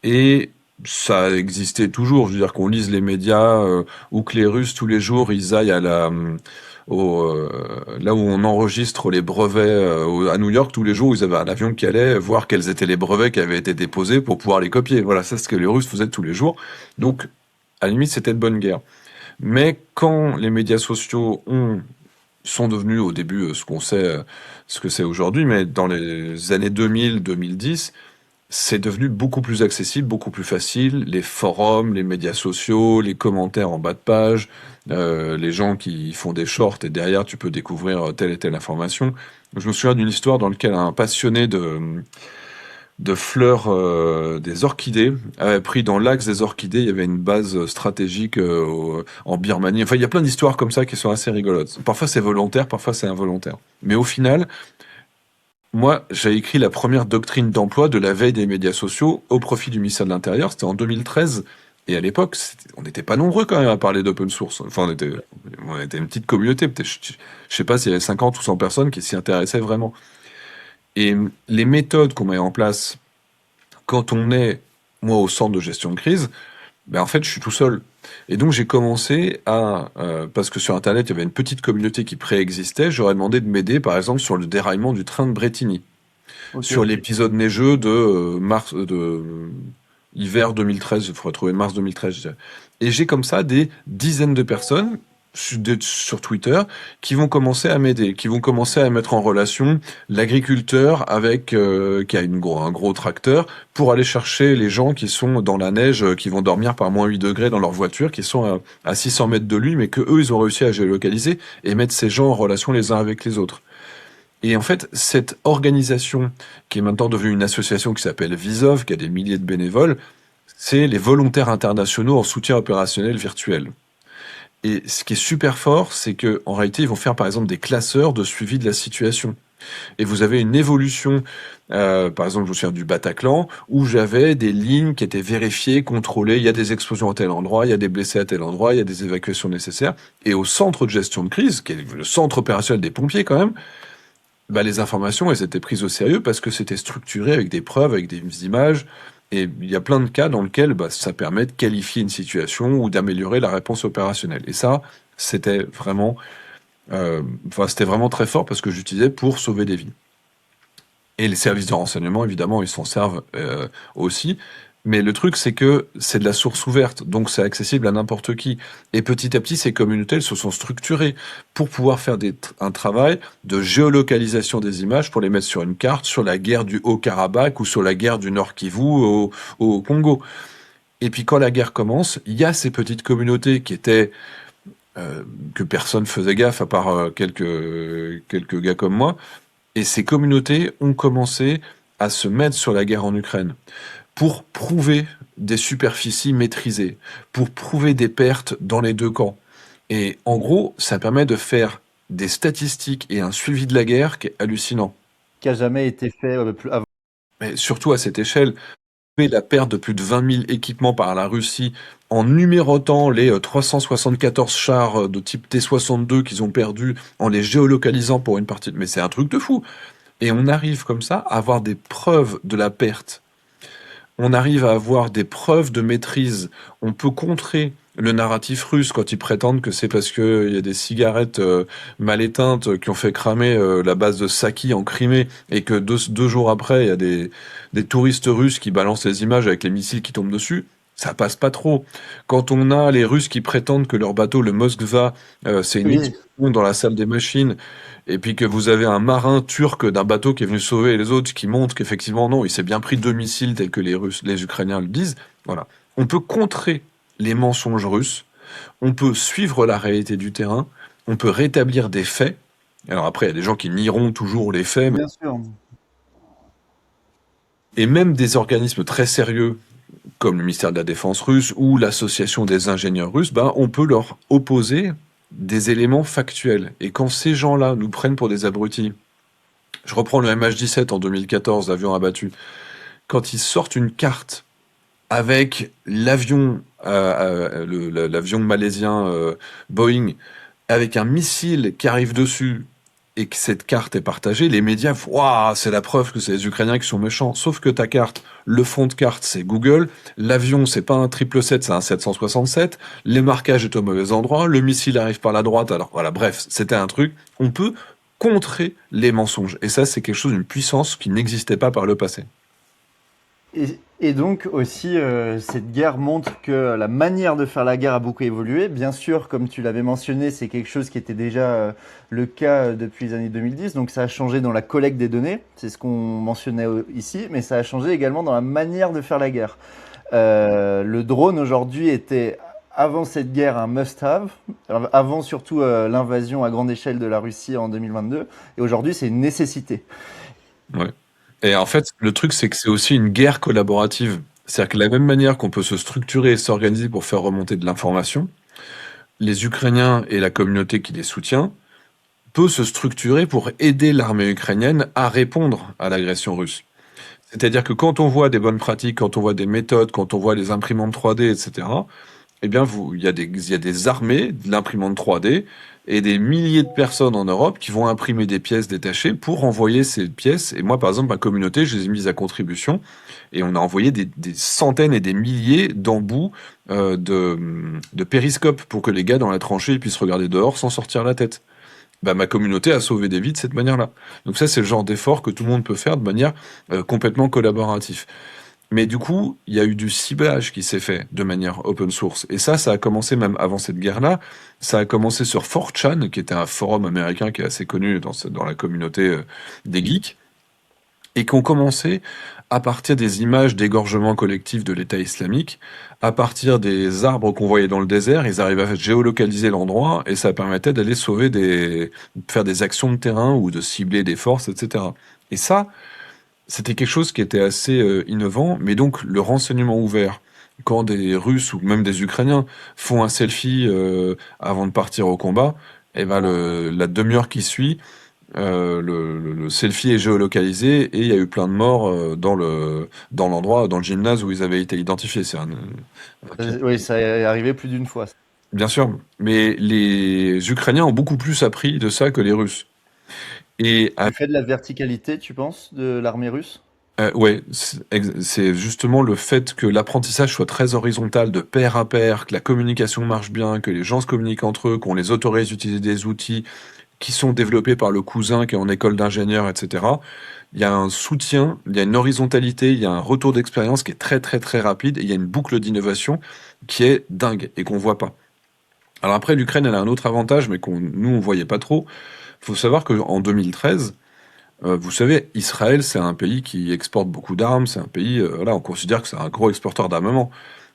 Et ça existait toujours. Je veux dire qu'on lise les médias ou que les Russes tous les jours ils aillent là où on enregistre les brevets à New York tous les jours, où ils avaient un avion qui allait voir quels étaient les brevets qui avaient été déposés pour pouvoir les copier. Voilà, ça c'est ce que les Russes faisaient tous les jours. Donc, à la limite, c'était de bonne guerre. Mais quand les médias sociaux sont devenus au début ce qu'on sait, ce que c'est aujourd'hui, mais dans les années 2000-2010, c'est devenu beaucoup plus accessible, beaucoup plus facile. Les forums, les médias sociaux, les commentaires en bas de page, les gens qui font des shorts et derrière tu peux découvrir telle et telle information. Je me souviens d'une histoire dans laquelle un passionné de fleurs des orchidées avait pris dans l'axe des orchidées, il y avait une base stratégique en Birmanie. Enfin, il y a plein d'histoires comme ça qui sont assez rigolotes. Parfois c'est volontaire, parfois c'est involontaire. Mais au final, moi, j'ai écrit la première doctrine d'emploi de la veille des médias sociaux au profit du ministère de l'Intérieur. C'était en 2013. Et à l'époque, on n'était pas nombreux quand même à parler d'open source. Enfin, on était une petite communauté. Peut-être, je sais pas s'il y avait 50 ou 100 personnes qui s'y intéressaient vraiment. Et les méthodes qu'on met en place quand on est, moi, au centre de gestion de crise, ben en fait, je suis tout seul. Et donc, j'ai commencé parce que sur Internet, il y avait une petite communauté qui préexistait, j'aurais demandé de m'aider, par exemple, sur le déraillement du train de Brétigny, Ok, sur ok. l'épisode neigeux de hiver 2013, il faudrait trouver mars 2013, je dirais. Et j'ai comme ça des dizaines de personnes sur Twitter qui vont commencer à m'aider, qui vont commencer à mettre en relation l'agriculteur avec qui a un gros tracteur pour aller chercher les gens qui sont dans la neige, qui vont dormir par moins 8 degrés dans leur voiture, qui sont à 600 mètres de lui, mais que eux ils ont réussi à géolocaliser et mettre ces gens en relation les uns avec les autres. Et en fait, cette organisation, qui est maintenant devenue une association qui s'appelle Visov, qui a des milliers de bénévoles, c'est les volontaires internationaux en soutien opérationnel virtuel. Et ce qui est super fort, c'est que en réalité, ils vont faire par exemple des classeurs de suivi de la situation. Et vous avez une évolution, par exemple, je me souviens du Bataclan, où j'avais des lignes qui étaient vérifiées, contrôlées. Il y a des explosions à tel endroit, il y a des blessés à tel endroit, il y a des évacuations nécessaires. Et au centre de gestion de crise, qui est le centre opérationnel des pompiers quand même, bah, les informations, elles étaient prises au sérieux parce que c'était structuré avec des preuves, avec des images. Et il y a plein de cas dans lesquels bah, ça permet de qualifier une situation ou d'améliorer la réponse opérationnelle. Et ça, c'était vraiment, c'était vraiment très fort parce que j'utilisais pour sauver des vies. Et les services de renseignement, évidemment, ils s'en servent aussi. Mais le truc, c'est que c'est de la source ouverte, donc c'est accessible à n'importe qui. Et petit à petit, ces communautés, elles se sont structurées pour pouvoir faire un travail de géolocalisation des images pour les mettre sur une carte, sur la guerre du Haut-Karabakh ou sur la guerre du Nord Kivu au Congo. Et puis quand la guerre commence, il y a ces petites communautés qui étaient que personne faisait gaffe à part quelques gars comme moi. Et ces communautés ont commencé à se mettre sur la guerre en Ukraine pour prouver des superficies maîtrisées, pour prouver des pertes dans les deux camps. Et en gros, ça permet de faire des statistiques et un suivi de la guerre qui est hallucinant. Qui a jamais été fait avant. Mais surtout à cette échelle, la perte de plus de 20 000 équipements par la Russie en numérotant les 374 chars de type T-62 qu'ils ont perdus, en les géolocalisant pour une partie. Mais c'est un truc de fou. Et on arrive comme ça à avoir des preuves de la perte. On arrive à avoir des preuves de maîtrise. On peut contrer le narratif russe quand ils prétendent que c'est parce qu'il y a des cigarettes mal éteintes qui ont fait cramer la base de Saki en Crimée et que deux jours après, il y a des touristes russes qui balancent les images avec les missiles qui tombent dessus. Ça passe pas trop. Quand on a les Russes qui prétendent que leur bateau, le Moskva, c'est une Oui, explosion dans la salle des machines, et puis que vous avez un marin turc d'un bateau qui est venu sauver les autres qui montre qu'effectivement non, il s'est bien pris 2 missiles tels que les Ukrainiens le disent. Voilà. On peut contrer les mensonges russes, on peut suivre la réalité du terrain, on peut rétablir des faits. Alors après, il y a des gens qui nieront toujours les faits, bien sûr. et même des organismes très sérieux comme le ministère de la Défense russe ou l'association des ingénieurs russes, ben, on peut leur opposer des éléments factuels. Et quand ces gens-là nous prennent pour des abrutis, je reprends le MH17 en 2014, l'avion abattu, quand ils sortent une carte avec l'avion malaisien Boeing, avec un missile qui arrive dessus, et que cette carte est partagée, les médias, waouh, c'est la preuve que c'est les Ukrainiens qui sont méchants. Sauf que ta carte, le fond de carte, c'est Google. L'avion, c'est pas un 777, c'est un 767. Les marquages est au mauvais endroit. Le missile arrive par la droite. Alors voilà, bref, c'était un truc. On peut contrer les mensonges. Et ça, c'est quelque chose d'une puissance qui n'existait pas par le passé. Et donc aussi, cette guerre montre que la manière de faire la guerre a beaucoup évolué. Bien sûr, comme tu l'avais mentionné, c'est quelque chose qui était déjà le cas depuis les années 2010. Donc ça a changé dans la collecte des données, c'est ce qu'on mentionnait ici, mais ça a changé également dans la manière de faire la guerre. Le drone aujourd'hui était, avant cette guerre, un must-have, avant surtout l'invasion à grande échelle de la Russie en 2022, et aujourd'hui c'est une nécessité. Ouais. Et en fait, le truc, c'est que c'est aussi une guerre collaborative. C'est-à-dire que de la même manière qu'on peut se structurer et s'organiser pour faire remonter de l'information, les Ukrainiens et la communauté qui les soutient peut se structurer pour aider l'armée ukrainienne à répondre à l'agression russe. C'est-à-dire que quand on voit des bonnes pratiques, quand on voit des méthodes, quand on voit les imprimantes 3D, etc., eh bien, il y a des armées de l'imprimante 3D et des milliers de personnes en Europe qui vont imprimer des pièces détachées pour envoyer ces pièces. Et moi, par exemple, ma communauté, je les ai mises à contribution et on a envoyé des centaines et des milliers d'embouts de périscopes pour que les gars dans la tranchée ils puissent regarder dehors sans sortir la tête. Bah, ma communauté a sauvé des vies de cette manière-là. Donc ça, c'est le genre d'effort que tout le monde peut faire de manière complètement collaborative. Mais du coup, il y a eu du ciblage qui s'est fait de manière open source. Et ça a commencé même avant cette guerre-là. Ça a commencé sur 4chan, qui était un forum américain qui est assez connu dans la communauté des geeks, et qui ont commencé à partir des images d'égorgement collectif de l'État islamique, à partir des arbres qu'on voyait dans le désert, ils arrivaient à géolocaliser l'endroit, et ça permettait d'aller faire des actions de terrain ou de cibler des forces, etc. Et ça, c'était quelque chose qui était assez innovant, mais donc le renseignement ouvert, quand des Russes ou même des Ukrainiens font un selfie avant de partir au combat, et ben la demi-heure qui suit, le selfie est géolocalisé et il y a eu plein de morts dans l'endroit, dans le gymnase où ils avaient été identifiés. Oui, ça est arrivé plus d'une fois. Bien sûr, mais les Ukrainiens ont beaucoup plus appris de ça que les Russes. Et Du fait de la verticalité, tu penses, de l'armée russe? ouais, c'est justement le fait que l'apprentissage soit très horizontal, de pair à pair, que la communication marche bien, que les gens se communiquent entre eux, qu'on les autorise à utiliser des outils qui sont développés par le cousin qui est en école d'ingénieur, etc. Il y a un soutien, il y a une horizontalité, il y a un retour d'expérience qui est très très très rapide, et il y a une boucle d'innovation qui est dingue et qu'on voit pas. Alors après, l'Ukraine, elle a un autre avantage, mais nous on voyait pas trop. Il faut savoir qu'en 2013, vous savez, Israël, c'est un pays qui exporte beaucoup d'armes, c'est un pays, voilà, on considère que c'est un gros exporteur d'armement.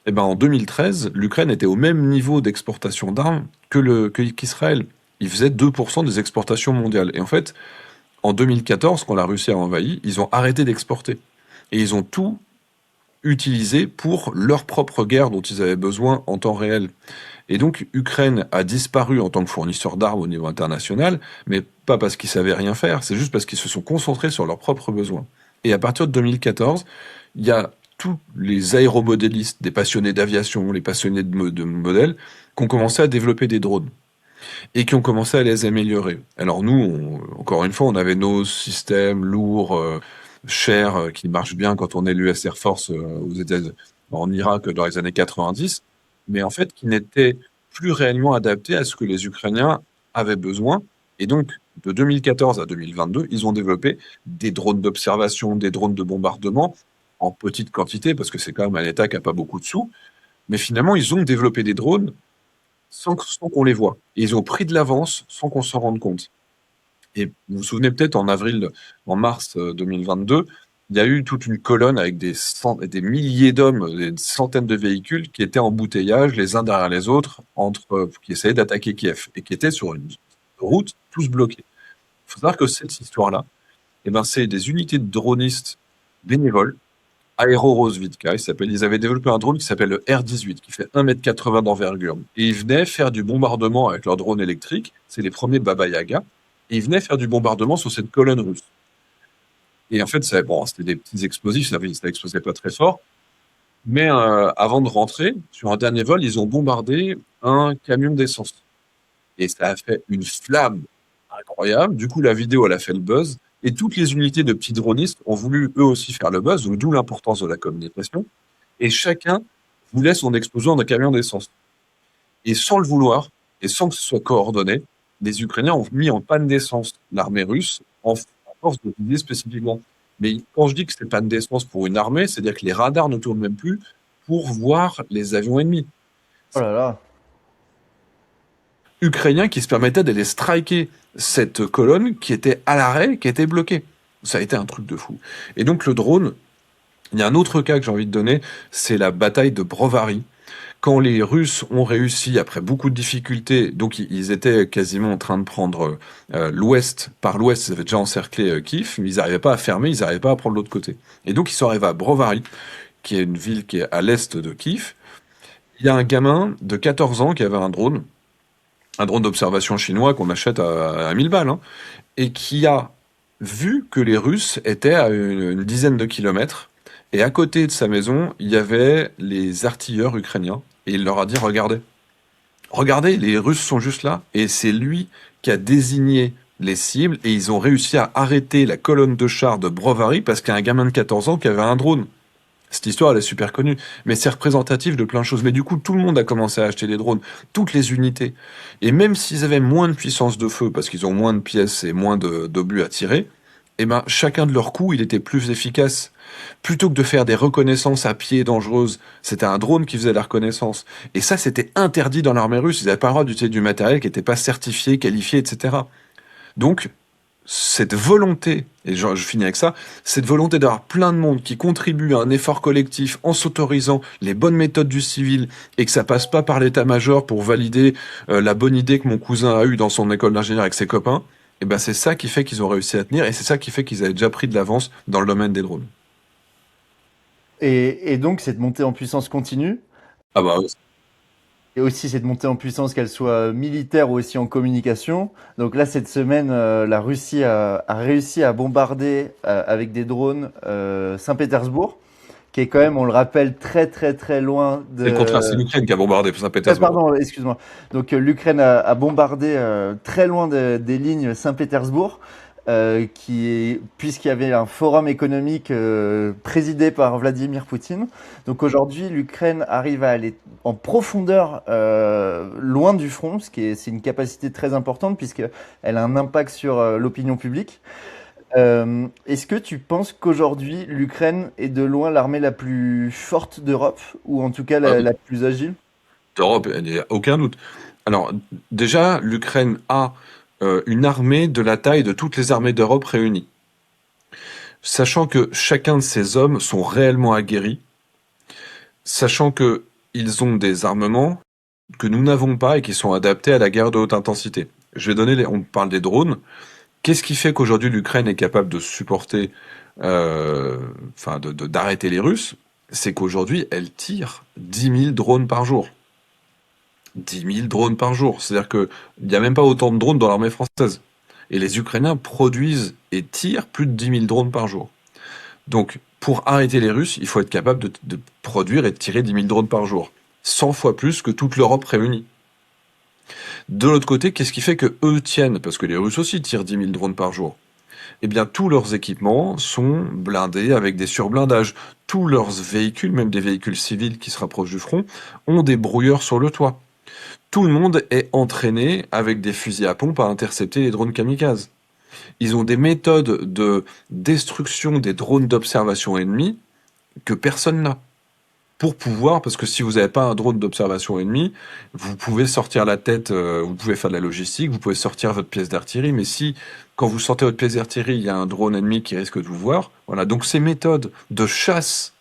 Et ben en 2013, l'Ukraine était au même niveau d'exportation d'armes qu'Israël. Il faisait 2% des exportations mondiales. Et en fait, en 2014, quand la Russie a envahi, ils ont arrêté d'exporter. Et ils ont tout utilisé pour leur propre guerre dont ils avaient besoin en temps réel. Et donc, Ukraine a disparu en tant que fournisseur d'armes au niveau international, mais pas parce qu'ils savaient rien faire, c'est juste parce qu'ils se sont concentrés sur leurs propres besoins. Et à partir de 2014, il y a tous les aéromodélistes, des passionnés d'aviation, les passionnés de modèles, qui ont commencé à développer des drones et qui ont commencé à les améliorer. Alors nous, encore une fois, on avait nos systèmes lourds, chers, qui marchent bien quand on est l'US Air Force aux États-Unis, en Irak dans les années 90, mais en fait qui n'étaient plus réellement adaptés à ce que les Ukrainiens avaient besoin. Et donc, de 2014 à 2022, ils ont développé des drones d'observation, des drones de bombardement en petite quantité, parce que c'est quand même un État qui n'a pas beaucoup de sous. Mais finalement, ils ont développé des drones sans qu'on les voit. Et ils ont pris de l'avance sans qu'on s'en rende compte. Et vous vous souvenez peut-être en mars 2022, il y a eu toute une colonne avec des milliers d'hommes, des centaines de véhicules qui étaient en embouteillage les uns derrière les autres, qui essayaient d'attaquer Kiev et qui étaient sur une route tous bloqués. Il faut savoir que cette histoire-là, eh ben, c'est des unités de dronistes bénévoles, Aero Rosvitka, ils avaient développé un drone qui s'appelle le R-18, qui fait 1,80 m d'envergure. Et ils venaient faire du bombardement avec leur drone électrique, c'est les premiers Baba Yaga, et ils venaient faire du bombardement sur cette colonne russe. Et en fait, c'était des petits explosifs, ça explosait pas très fort, mais avant de rentrer, sur un dernier vol, ils ont bombardé un camion d'essence. Et ça a fait une flamme incroyable. Du coup, la vidéo, elle a fait le buzz. Et toutes les unités de petits dronistes ont voulu eux aussi faire le buzz, donc d'où l'importance de la communication. Et chacun voulait son explosion d'un camion d'essence. Et sans le vouloir, et sans que ce soit coordonné, les Ukrainiens ont mis en panne d'essence l'armée russe à force de viser spécifiquement. Mais quand je dis que c'est panne d'essence pour une armée, c'est-à-dire que les radars ne tournent même plus pour voir les avions ennemis. Oh là là. Ukrainiens qui se permettaient d'aller striker cette colonne qui était à l'arrêt, qui était bloquée. Ça a été un truc de fou. Et donc le drone, il y a un autre cas que j'ai envie de donner, c'est la bataille de Brovary. Quand les Russes ont réussi, après beaucoup de difficultés, donc ils étaient quasiment en train de prendre l'ouest, par l'ouest, ils avaient déjà encerclé Kiev, mais ils n'arrivaient pas à fermer, ils n'arrivaient pas à prendre l'autre côté. Et donc ils sont arrivés à Brovary, qui est une ville qui est à l'est de Kiev. Il y a un gamin de 14 ans qui avait un drone d'observation chinois qu'on achète à 1000 balles, hein, et qui a vu que les Russes étaient à une dizaine de kilomètres, et à côté de sa maison, il y avait les artilleurs ukrainiens, et il leur a dit, regardez, regardez, les Russes sont juste là, et c'est lui qui a désigné les cibles, et ils ont réussi à arrêter la colonne de chars de Brovary parce qu'il y a un gamin de 14 ans qui avait un drone. Cette histoire, elle est super connue, mais c'est représentatif de plein de choses. Mais du coup, tout le monde a commencé à acheter des drones, toutes les unités. Et même s'ils avaient moins de puissance de feu, parce qu'ils ont moins de pièces et moins d'obus à tirer, eh ben, chacun de leurs coups, il était plus efficace. Plutôt que de faire des reconnaissances à pied dangereuses, c'était un drone qui faisait la reconnaissance. Et ça, c'était interdit dans l'armée russe. Ils n'avaient pas le droit d'utiliser du matériel qui n'était pas certifié, qualifié, etc. Donc, cette volonté, et je finis avec ça, cette volonté d'avoir plein de monde qui contribue à un effort collectif en s'autorisant les bonnes méthodes du civil et que ça passe pas par l'état-major pour valider la bonne idée que mon cousin a eue dans son école d'ingénieur avec ses copains, et ben c'est ça qui fait qu'ils ont réussi à tenir et c'est ça qui fait qu'ils avaient déjà pris de l'avance dans le domaine des drones. Et donc, cette montée en puissance continue, Ah bah et aussi cette montée en puissance, qu'elle soit militaire ou aussi en communication. Donc là, cette semaine, la Russie a réussi à bombarder avec des drones Saint-Pétersbourg, qui est quand même, on le rappelle, très très très loin c'est le contraire, c'est de... l'Ukraine qui a bombardé Saint-Pétersbourg. Pardon, excuse-moi. Donc l'Ukraine a bombardé très loin des lignes Saint-Pétersbourg, puisqu'il y avait un forum économique présidé par Vladimir Poutine. Donc aujourd'hui, l'Ukraine arrive à aller en profondeur loin du front, c'est une capacité très importante puisqu'elle a un impact sur l'opinion publique. Est-ce que tu penses qu'aujourd'hui, l'Ukraine est de loin l'armée la plus forte d'Europe, ou en tout cas Ah, la plus agile? d'Europe, il n'y a aucun doute. Alors, déjà, l'Ukraine a une armée de la taille de toutes les armées d'Europe réunies. Sachant que chacun de ces hommes sont réellement aguerris, sachant que ils ont des armements que nous n'avons pas et qui sont adaptés à la guerre de haute intensité. Je vais donner on parle des drones. Qu'est-ce qui fait qu'aujourd'hui l'Ukraine est capable de supporter, enfin d'arrêter les Russes? C'est qu'aujourd'hui elle tire 10 000 drones par jour. 10 000 drones par jour. C'est-à-dire qu'il n'y a même pas autant de drones dans l'armée française. Et les Ukrainiens produisent et tirent plus de 10 000 drones par jour. Donc, pour arrêter les Russes, il faut être capable de produire et de tirer 10 000 drones par jour. 100 fois plus que toute l'Europe réunie. De l'autre côté, qu'est-ce qui fait que eux tiennent? Parce que les Russes aussi tirent 10 000 drones par jour. Eh bien, tous leurs équipements sont blindés avec des surblindages. Tous leurs véhicules, même des véhicules civils qui se rapprochent du front, ont des brouilleurs sur le toit. Tout le monde est entraîné avec des fusils à pompe à intercepter les drones kamikazes. Ils ont des méthodes de destruction des drones d'observation ennemis que personne n'a. Pour pouvoir, parce que si vous n'avez pas un drone d'observation ennemi, vous pouvez sortir la tête, vous pouvez faire de la logistique, vous pouvez sortir votre pièce d'artillerie, mais si, quand vous sortez votre pièce d'artillerie, il y a un drone ennemi qui risque de vous voir, voilà. Donc ces méthodes de chasse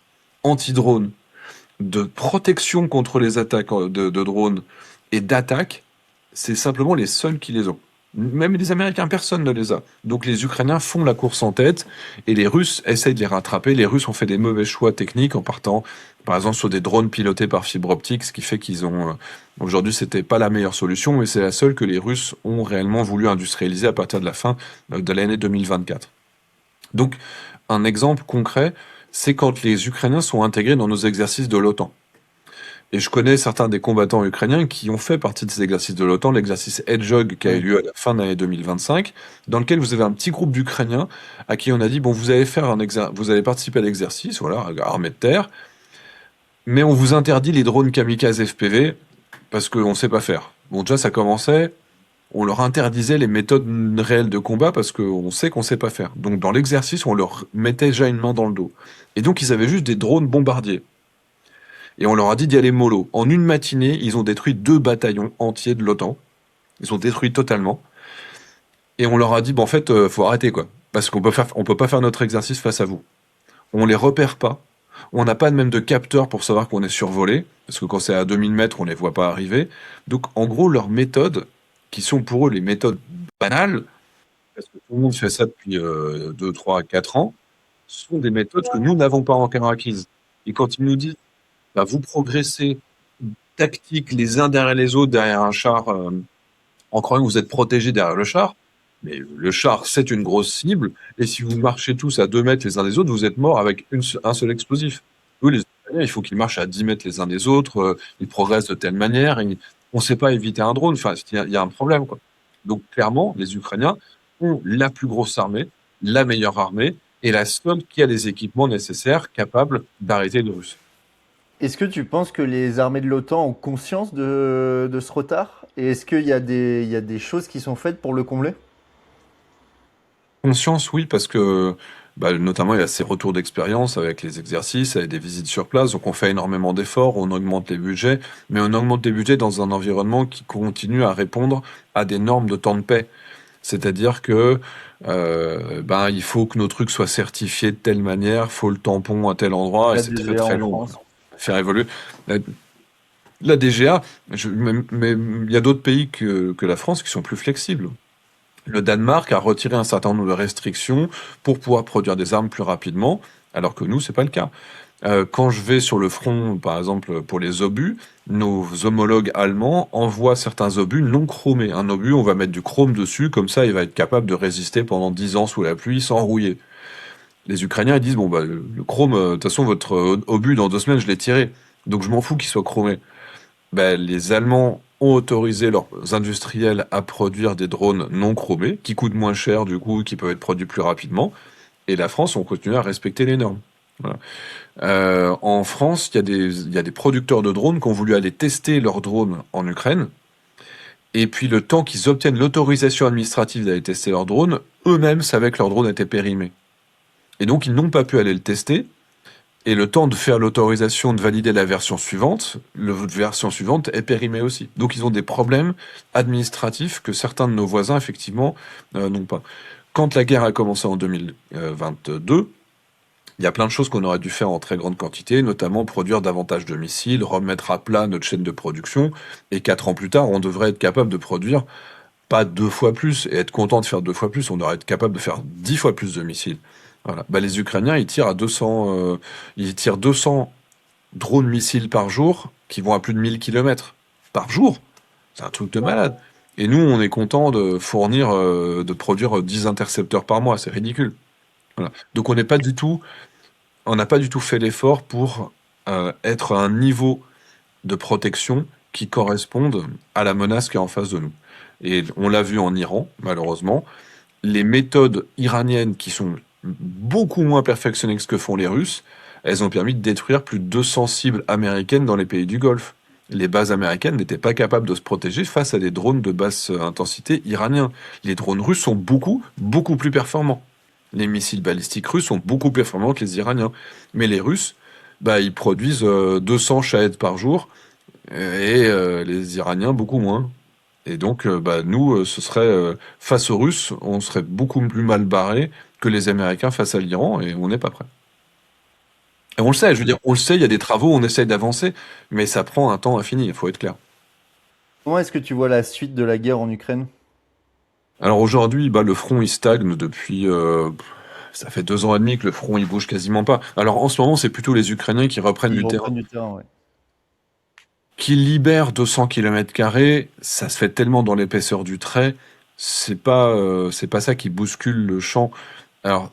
anti-drone, de protection contre les attaques de drones et d'attaque, c'est simplement les seuls qui les ont. Même les Américains, personne ne les a. Donc les Ukrainiens font la course en tête et les Russes essayent de les rattraper. Les Russes ont fait des mauvais choix techniques en partant, par exemple, sur des drones pilotés par fibre optique, ce qui fait qu'ils ont... aujourd'hui, c'était pas la meilleure solution, mais c'est la seule que les Russes ont réellement voulu industrialiser à partir de la fin de l'année 2024. Donc, un exemple concret, c'est quand les Ukrainiens sont intégrés dans nos exercices de l'OTAN. Et je connais certains des combattants ukrainiens qui ont fait partie de ces exercices de l'OTAN, l'exercice Hedgehog qui a eu Oui. lieu à la fin de l'année 2025, dans lequel vous avez un petit groupe d'Ukrainiens à qui on a dit, bon, vous allez participer à l'exercice, voilà, armée de terre, mais on vous interdit les drones kamikazes FPV parce qu'on sait pas faire. Bon, déjà, ça commençait, on leur interdisait les méthodes réelles de combat parce qu'on sait qu'on sait pas faire. Donc, dans l'exercice, on leur mettait déjà une main dans le dos. Et donc, ils avaient juste des drones bombardiers. Et on leur a dit d'y aller mollo. En une matinée, ils ont détruit 2 bataillons entiers de l'OTAN. Ils ont détruit totalement. Et on leur a dit, en fait, faut arrêter, quoi. Parce on peut pas faire notre exercice face à vous. On les repère pas. On n'a pas même de capteur pour savoir qu'on est survolé. Parce que quand c'est à 2000 mètres, on les voit pas arriver. Donc, en gros, leurs méthodes, qui sont pour eux les méthodes banales, parce que tout le monde fait ça depuis 2, 3, 4 ans, sont des méthodes que nous n'avons pas encore acquises. Et quand ils nous disent, bah, vous progressez tactique les uns derrière les autres, derrière un char, en croyant que vous êtes protégés derrière le char. Mais le char, c'est une grosse cible, et si vous marchez tous à 2 mètres les uns des autres, vous êtes morts avec un seul explosif. Eux, les Ukrainiens, il faut qu'ils marchent à 10 mètres les uns des autres, ils progressent de telle manière, on ne sait pas éviter un drone, enfin, il y a un problème, quoi. Donc, clairement, les Ukrainiens ont la plus grosse armée, la meilleure armée, et la seule qui a les équipements nécessaires capables d'arrêter les Russes. Est-ce que tu penses que les armées de l'OTAN ont conscience de ce retard? Et est-ce qu'il y a il y a des choses qui sont faites pour le combler? Conscience, oui, parce que bah, notamment il y a ces retours d'expérience avec les exercices, avec des visites sur place, donc on fait énormément d'efforts, on augmente les budgets, mais on augmente les budgets dans un environnement qui continue à répondre à des normes de temps de paix. C'est-à-dire que ben, il faut que nos trucs soient certifiés de telle manière, faut le tampon à tel endroit, et La c'est très DGA très en long. France. Faire évoluer. La, la DGA, mais il y a d'autres pays que la France qui sont plus flexibles. Le Danemark a retiré un certain nombre de restrictions pour pouvoir produire des armes plus rapidement, alors que nous, c'est pas le cas. Quand je vais sur le front, par exemple, pour les obus, nos homologues allemands envoient certains obus non chromés. Un obus, on va mettre du chrome dessus, comme ça, il va être capable de résister pendant 10 ans sous la pluie sans rouiller. Les Ukrainiens, ils disent, bon, bah, le chrome, de toute façon, votre obus, dans 2 semaines, je l'ai tiré. Donc, je m'en fous qu'il soit chromé. Ben, les Allemands ont autorisé leurs industriels à produire des drones non chromés, qui coûtent moins cher du coup, qui peuvent être produits plus rapidement. Et la France, on continue à respecter les normes. Voilà. En France, il y a des producteurs de drones qui ont voulu aller tester leurs drones en Ukraine. Et puis le temps qu'ils obtiennent l'autorisation administrative d'aller tester leurs drones, eux-mêmes savaient que leur drone était périmé. Et donc ils n'ont pas pu aller le tester. Et le temps de faire l'autorisation de valider la version suivante, la version suivante est périmée aussi. Donc ils ont des problèmes administratifs que certains de nos voisins, effectivement, n'ont pas. Quand la guerre a commencé en 2022, il y a plein de choses qu'on aurait dû faire en très grande quantité, notamment produire davantage de missiles, remettre à plat notre chaîne de production, et 4 ans plus tard, on devrait être capable de produire pas 2 fois plus, et être content de faire 2 fois plus, on devrait être capable de faire 10 fois plus de missiles. Voilà. Bah, les Ukrainiens, ils tirent 200 drones missiles par jour qui vont à plus de 1000 kilomètres par jour. C'est un truc de malade. Et nous, on est content de fournir, de produire 10 intercepteurs par mois. C'est ridicule. Voilà. Donc on n'a pas du tout fait l'effort pour être à un niveau de protection qui corresponde à la menace qui est en face de nous. Et on l'a vu en Iran, malheureusement. Les méthodes iraniennes qui sont beaucoup moins perfectionnées que ce que font les Russes, elles ont permis de détruire plus de 200 cibles américaines dans les pays du Golfe. Les bases américaines n'étaient pas capables de se protéger face à des drones de basse intensité iraniens. Les drones russes sont beaucoup, beaucoup plus performants. Les missiles balistiques russes sont beaucoup plus performants que les Iraniens. Mais les Russes, bah, ils produisent 200 Shahed par jour, et les Iraniens beaucoup moins. Et donc, bah, nous, ce serait face aux Russes, on serait beaucoup plus mal barré que les Américains face à l'Iran, et on n'est pas prêt. Et on le sait, je veux dire, on le sait, il y a des travaux, on essaye d'avancer, mais ça prend un temps infini, il faut être clair. Comment est-ce que tu vois la suite de la guerre en Ukraine? Alors aujourd'hui, bah, le front il stagne depuis, ça fait 2 ans et demi que le front il bouge quasiment pas. Alors en ce moment, c'est plutôt les Ukrainiens qui reprennent Ils du terrain, reprennent du terrain, ouais. qui libèrent 200 km². Ça se fait tellement dans l'épaisseur du trait, c'est pas ça qui bouscule le champ. Alors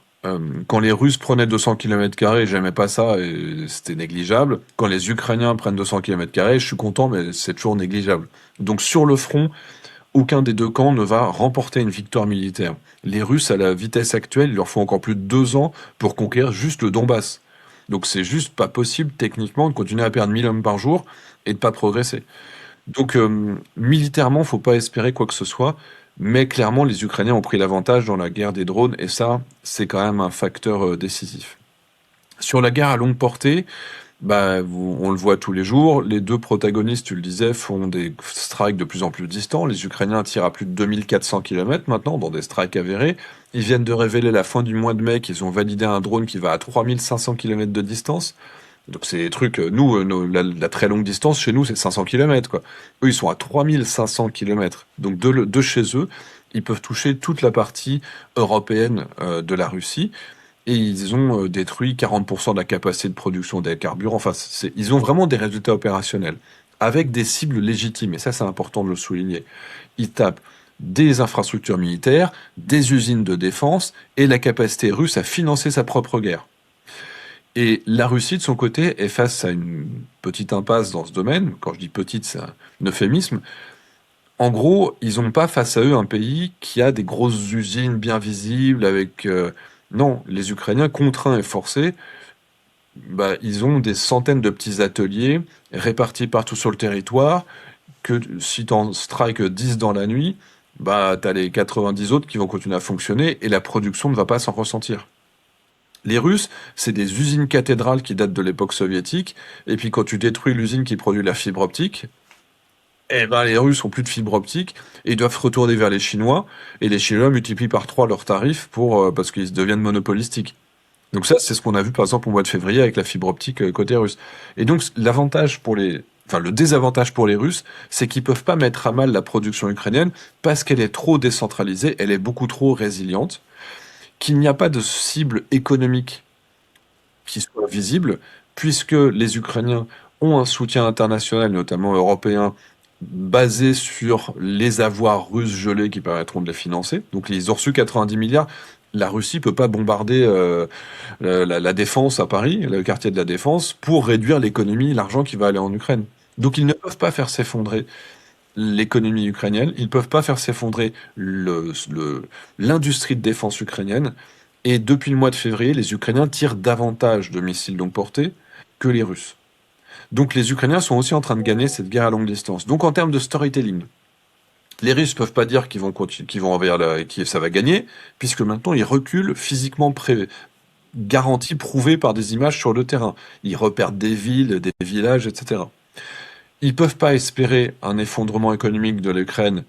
Quand les Russes prenaient 200 km², j'aimais pas ça et c'était négligeable. Quand les Ukrainiens prennent 200 km², je suis content, mais c'est toujours négligeable. Donc sur le front, aucun des deux camps ne va remporter une victoire militaire. Les Russes, à la vitesse actuelle, il leur faut encore plus de 2 ans pour conquérir juste le Donbass. Donc c'est juste pas possible techniquement de continuer à perdre 1000 hommes par jour et de pas progresser. Donc militairement, faut pas espérer quoi que ce soit, mais clairement les Ukrainiens ont pris l'avantage dans la guerre des drones et ça, c'est quand même un facteur décisif. Sur la guerre à longue portée, bah, on le voit tous les jours. Les deux protagonistes, tu le disais, font des strikes de plus en plus distants. Les Ukrainiens tirent à plus de 2400 km maintenant dans des strikes avérés. Ils viennent de révéler la fin du mois de mai qu'ils ont validé un drone qui va à 3500 km de distance. Donc c'est des trucs, nous, la très longue distance chez nous, c'est 500 km, quoi. Eux, ils sont à 3500 km. Donc de chez eux, ils peuvent toucher toute la partie européenne de la Russie et ils ont détruit 40% de la capacité de production des carburants. Enfin, ils ont vraiment des résultats opérationnels avec des cibles légitimes. Et ça, c'est important de le souligner. Ils tapent des infrastructures militaires, des usines de défense et la capacité russe à financer sa propre guerre. Et la Russie, de son côté, est face à une petite impasse dans ce domaine. Quand je dis petite, c'est un euphémisme. En gros, ils n'ont pas face à eux un pays qui a des grosses usines bien visibles avec... Non, les Ukrainiens, contraints et forcés, bah, ils ont des centaines de petits ateliers répartis partout sur le territoire, que si tu en strikes 10 dans la nuit, bah, tu as les 90 autres qui vont continuer à fonctionner et la production ne va pas s'en ressentir. Les Russes, c'est des usines cathédrales qui datent de l'époque soviétique, et puis quand tu détruis l'usine qui produit la fibre optique, eh ben, les Russes ont plus de fibre optique et ils doivent retourner vers les Chinois. Et les Chinois multiplient par 3 leurs tarifs parce qu'ils deviennent monopolistiques. Donc ça, c'est ce qu'on a vu par exemple au mois de février avec la fibre optique côté russe. Et donc le désavantage pour les Russes, c'est qu'ils peuvent pas mettre à mal la production ukrainienne parce qu'elle est trop décentralisée, elle est beaucoup trop résiliente, qu'il n'y a pas de cible économique qui soit visible, puisque les Ukrainiens ont un soutien international, notamment européen, basé sur les avoirs russes gelés qui permettront de les financer. Donc ils ont reçu 90 milliards. La Russie peut pas bombarder la défense à Paris, le quartier de la défense, pour réduire l'économie, l'argent qui va aller en Ukraine. Donc ils ne peuvent pas faire s'effondrer l'économie ukrainienne, ils peuvent pas faire s'effondrer l'industrie de défense ukrainienne. Et depuis le mois de février, les Ukrainiens tirent davantage de missiles longue portée que les Russes. Donc les Ukrainiens sont aussi en train de gagner cette guerre à longue distance. Donc en termes de storytelling, les Russes peuvent pas dire qu'ils vont envers Kiev, ça va gagner, puisque maintenant ils reculent physiquement garantis, prouvés par des images sur le terrain. Ils repèrent des villes, des villages, etc. Ils peuvent pas espérer un effondrement économique de l'Ukraine,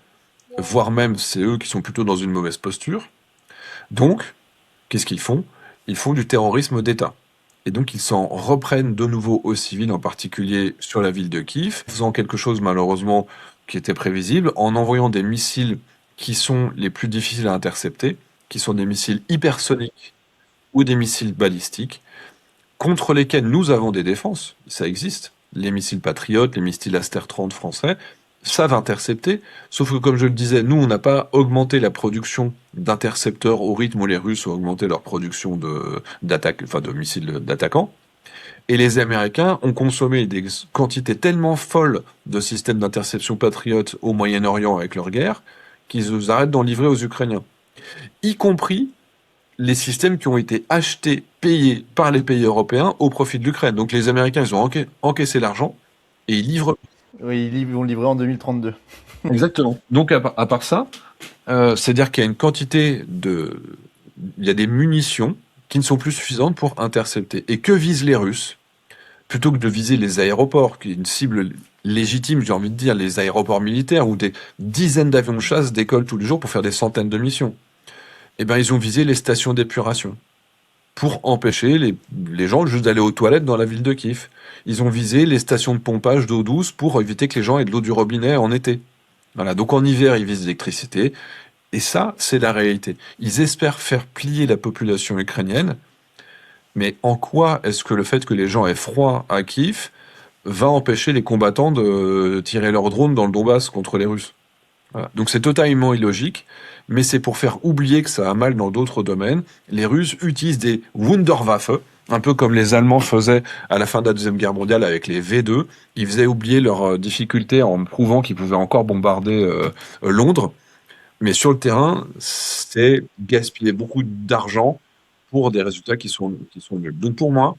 voire même c'est eux qui sont plutôt dans une mauvaise posture. Donc, qu'est-ce qu'ils font? Ils font du terrorisme d'État. Et donc ils s'en reprennent de nouveau aux civils, en particulier sur la ville de Kiev, faisant quelque chose malheureusement qui était prévisible, en envoyant des missiles qui sont les plus difficiles à intercepter, qui sont des missiles hypersoniques ou des missiles balistiques, contre lesquels nous avons des défenses, ça existe. Les missiles Patriotes, les missiles Aster-30 français, savent intercepter, sauf que comme je le disais, nous on n'a pas augmenté la production d'intercepteurs au rythme où les Russes ont augmenté leur production de missiles d'attaquants. Et les Américains ont consommé des quantités tellement folles de systèmes d'interception patriotes au Moyen-Orient avec leur guerre, qu'ils arrêtent d'en livrer aux Ukrainiens. Y compris les systèmes qui ont été achetés, payés par les pays européens au profit de l'Ukraine. Donc les Américains, ils ont encaissé l'argent et ils livrent. Oui, ils vont livrer en 2032. Exactement. Donc à part ça, c'est-à-dire qu'il y a une quantité il y a des munitions qui ne sont plus suffisantes pour intercepter. Et que visent les Russes? Plutôt que de viser les aéroports, qui est une cible légitime, j'ai envie de dire, les aéroports militaires, où des dizaines d'avions de chasse décollent tous les jours pour faire des centaines de missions. Eh ben, ils ont visé les stations d'épuration pour empêcher les gens juste d'aller aux toilettes dans la ville de Kiev. Ils ont visé les stations de pompage d'eau douce pour éviter que les gens aient de l'eau du robinet en été. Voilà, donc en hiver, ils visent l'électricité. Et ça, c'est la réalité. Ils espèrent faire plier la population ukrainienne, mais en quoi est-ce que le fait que les gens aient froid à Kiev va empêcher les combattants de tirer leurs drones dans le Donbass contre les Russes? Voilà. Donc c'est totalement illogique, mais c'est pour faire oublier que ça va mal dans d'autres domaines. Les Russes utilisent des Wunderwaffe, un peu comme les Allemands faisaient à la fin de la Deuxième Guerre mondiale avec les V2. Ils faisaient oublier leurs difficultés en prouvant qu'ils pouvaient encore bombarder Londres. Mais sur le terrain, c'est gaspiller beaucoup d'argent pour des résultats qui sont nuls. Donc pour moi,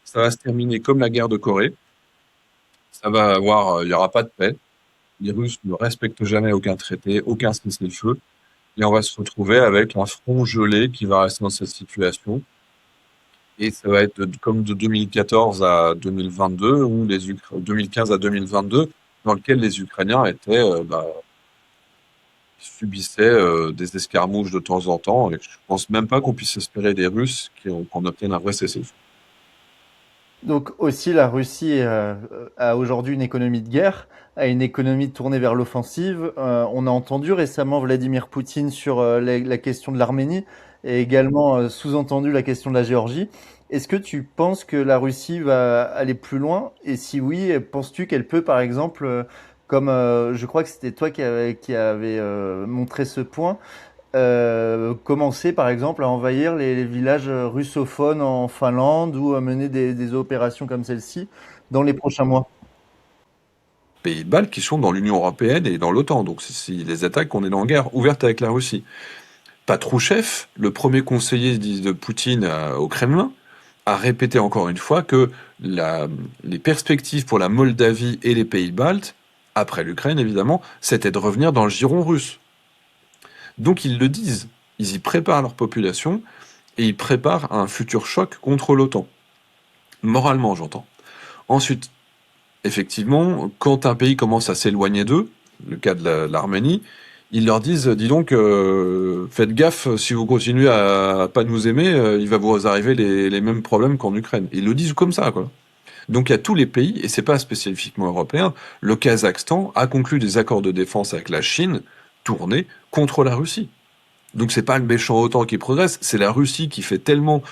ça va se terminer comme la guerre de Corée. Il y aura pas de paix. Les Russes ne respectent jamais aucun traité, aucun cessez-le-feu. Et on va se retrouver avec un front gelé qui va rester dans cette situation. Et ça va être comme de 2014 à 2022, 2015 à 2022, dans lequel les Ukrainiens subissaient des escarmouches de temps en temps. Et je pense même pas qu'on puisse espérer des Russes qu'on obtienne un vrai cessez-le-feu. Donc aussi, la Russie a aujourd'hui une économie de guerre, a une économie tournée vers l'offensive. On a entendu récemment Vladimir Poutine sur la question de l'Arménie et également sous-entendu la question de la Géorgie. Est-ce que tu penses que la Russie va aller plus loin? Et si oui, penses-tu qu'elle peut, par exemple, comme je crois que c'était toi qui avait montré ce point, commencer par exemple à envahir les villages russophones en Finlande ou à mener des opérations comme celle-ci dans les prochains mois. Pays baltes qui sont dans l'Union européenne et dans l'OTAN. Donc, si les attaques, on est en guerre ouverte avec la Russie. Patrouchev, le premier conseiller de Poutine au Kremlin, a répété encore une fois que les perspectives pour la Moldavie et les pays baltes, après l'Ukraine évidemment, c'était de revenir dans le giron russe. Donc ils le disent, ils y préparent leur population et ils préparent un futur choc contre l'OTAN. Moralement, j'entends. Ensuite, effectivement, quand un pays commence à s'éloigner d'eux, le cas de l'Arménie, ils leur disent, dis donc, faites gaffe, si vous continuez à pas nous aimer, il va vous arriver les mêmes problèmes qu'en Ukraine. Ils le disent comme ça, quoi. Donc il y a tous les pays, et c'est pas spécifiquement européen, le Kazakhstan a conclu des accords de défense avec la Chine, tournés contre la Russie. Donc c'est pas le méchant OTAN qui progresse, c'est la Russie qui fait tellement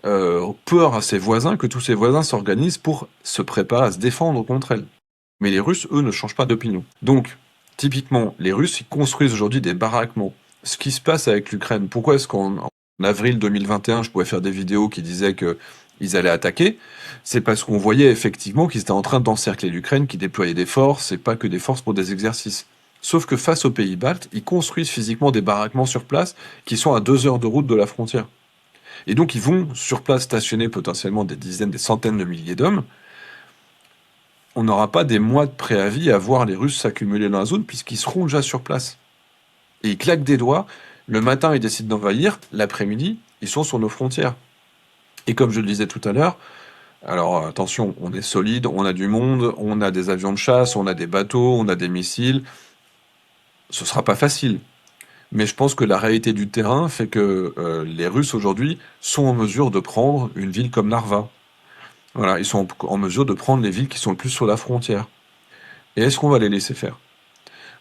peur à ses voisins que tous ses voisins s'organisent pour se préparer à se défendre contre elle. Mais les Russes, eux, ne changent pas d'opinion. Donc, typiquement, les Russes, ils construisent aujourd'hui des baraquements. Ce qui se passe avec l'Ukraine, pourquoi est-ce qu'en avril 2021, je pouvais faire des vidéos qui disaient qu'ils allaient attaquer? C'est parce qu'on voyait effectivement qu'ils étaient en train d'encercler l'Ukraine, qu'ils déployaient des forces, et pas que des forces pour des exercices. Sauf que face aux pays baltes, ils construisent physiquement des baraquements sur place qui sont à 2 heures de route de la frontière. Et donc ils vont sur place stationner potentiellement des dizaines, des centaines de milliers d'hommes. On n'aura pas des mois de préavis à voir les Russes s'accumuler dans la zone puisqu'ils seront déjà sur place. Et ils claquent des doigts, le matin ils décident d'envahir, l'après-midi ils sont sur nos frontières. Et comme je le disais tout à l'heure, alors attention, on est solide, on a du monde, on a des avions de chasse, on a des bateaux, on a des missiles. Ce sera pas facile. Mais je pense que la réalité du terrain fait que les Russes aujourd'hui sont en mesure de prendre une ville comme Narva. Voilà, ils sont en mesure de prendre les villes qui sont le plus sur la frontière. Et est-ce qu'on va les laisser faire?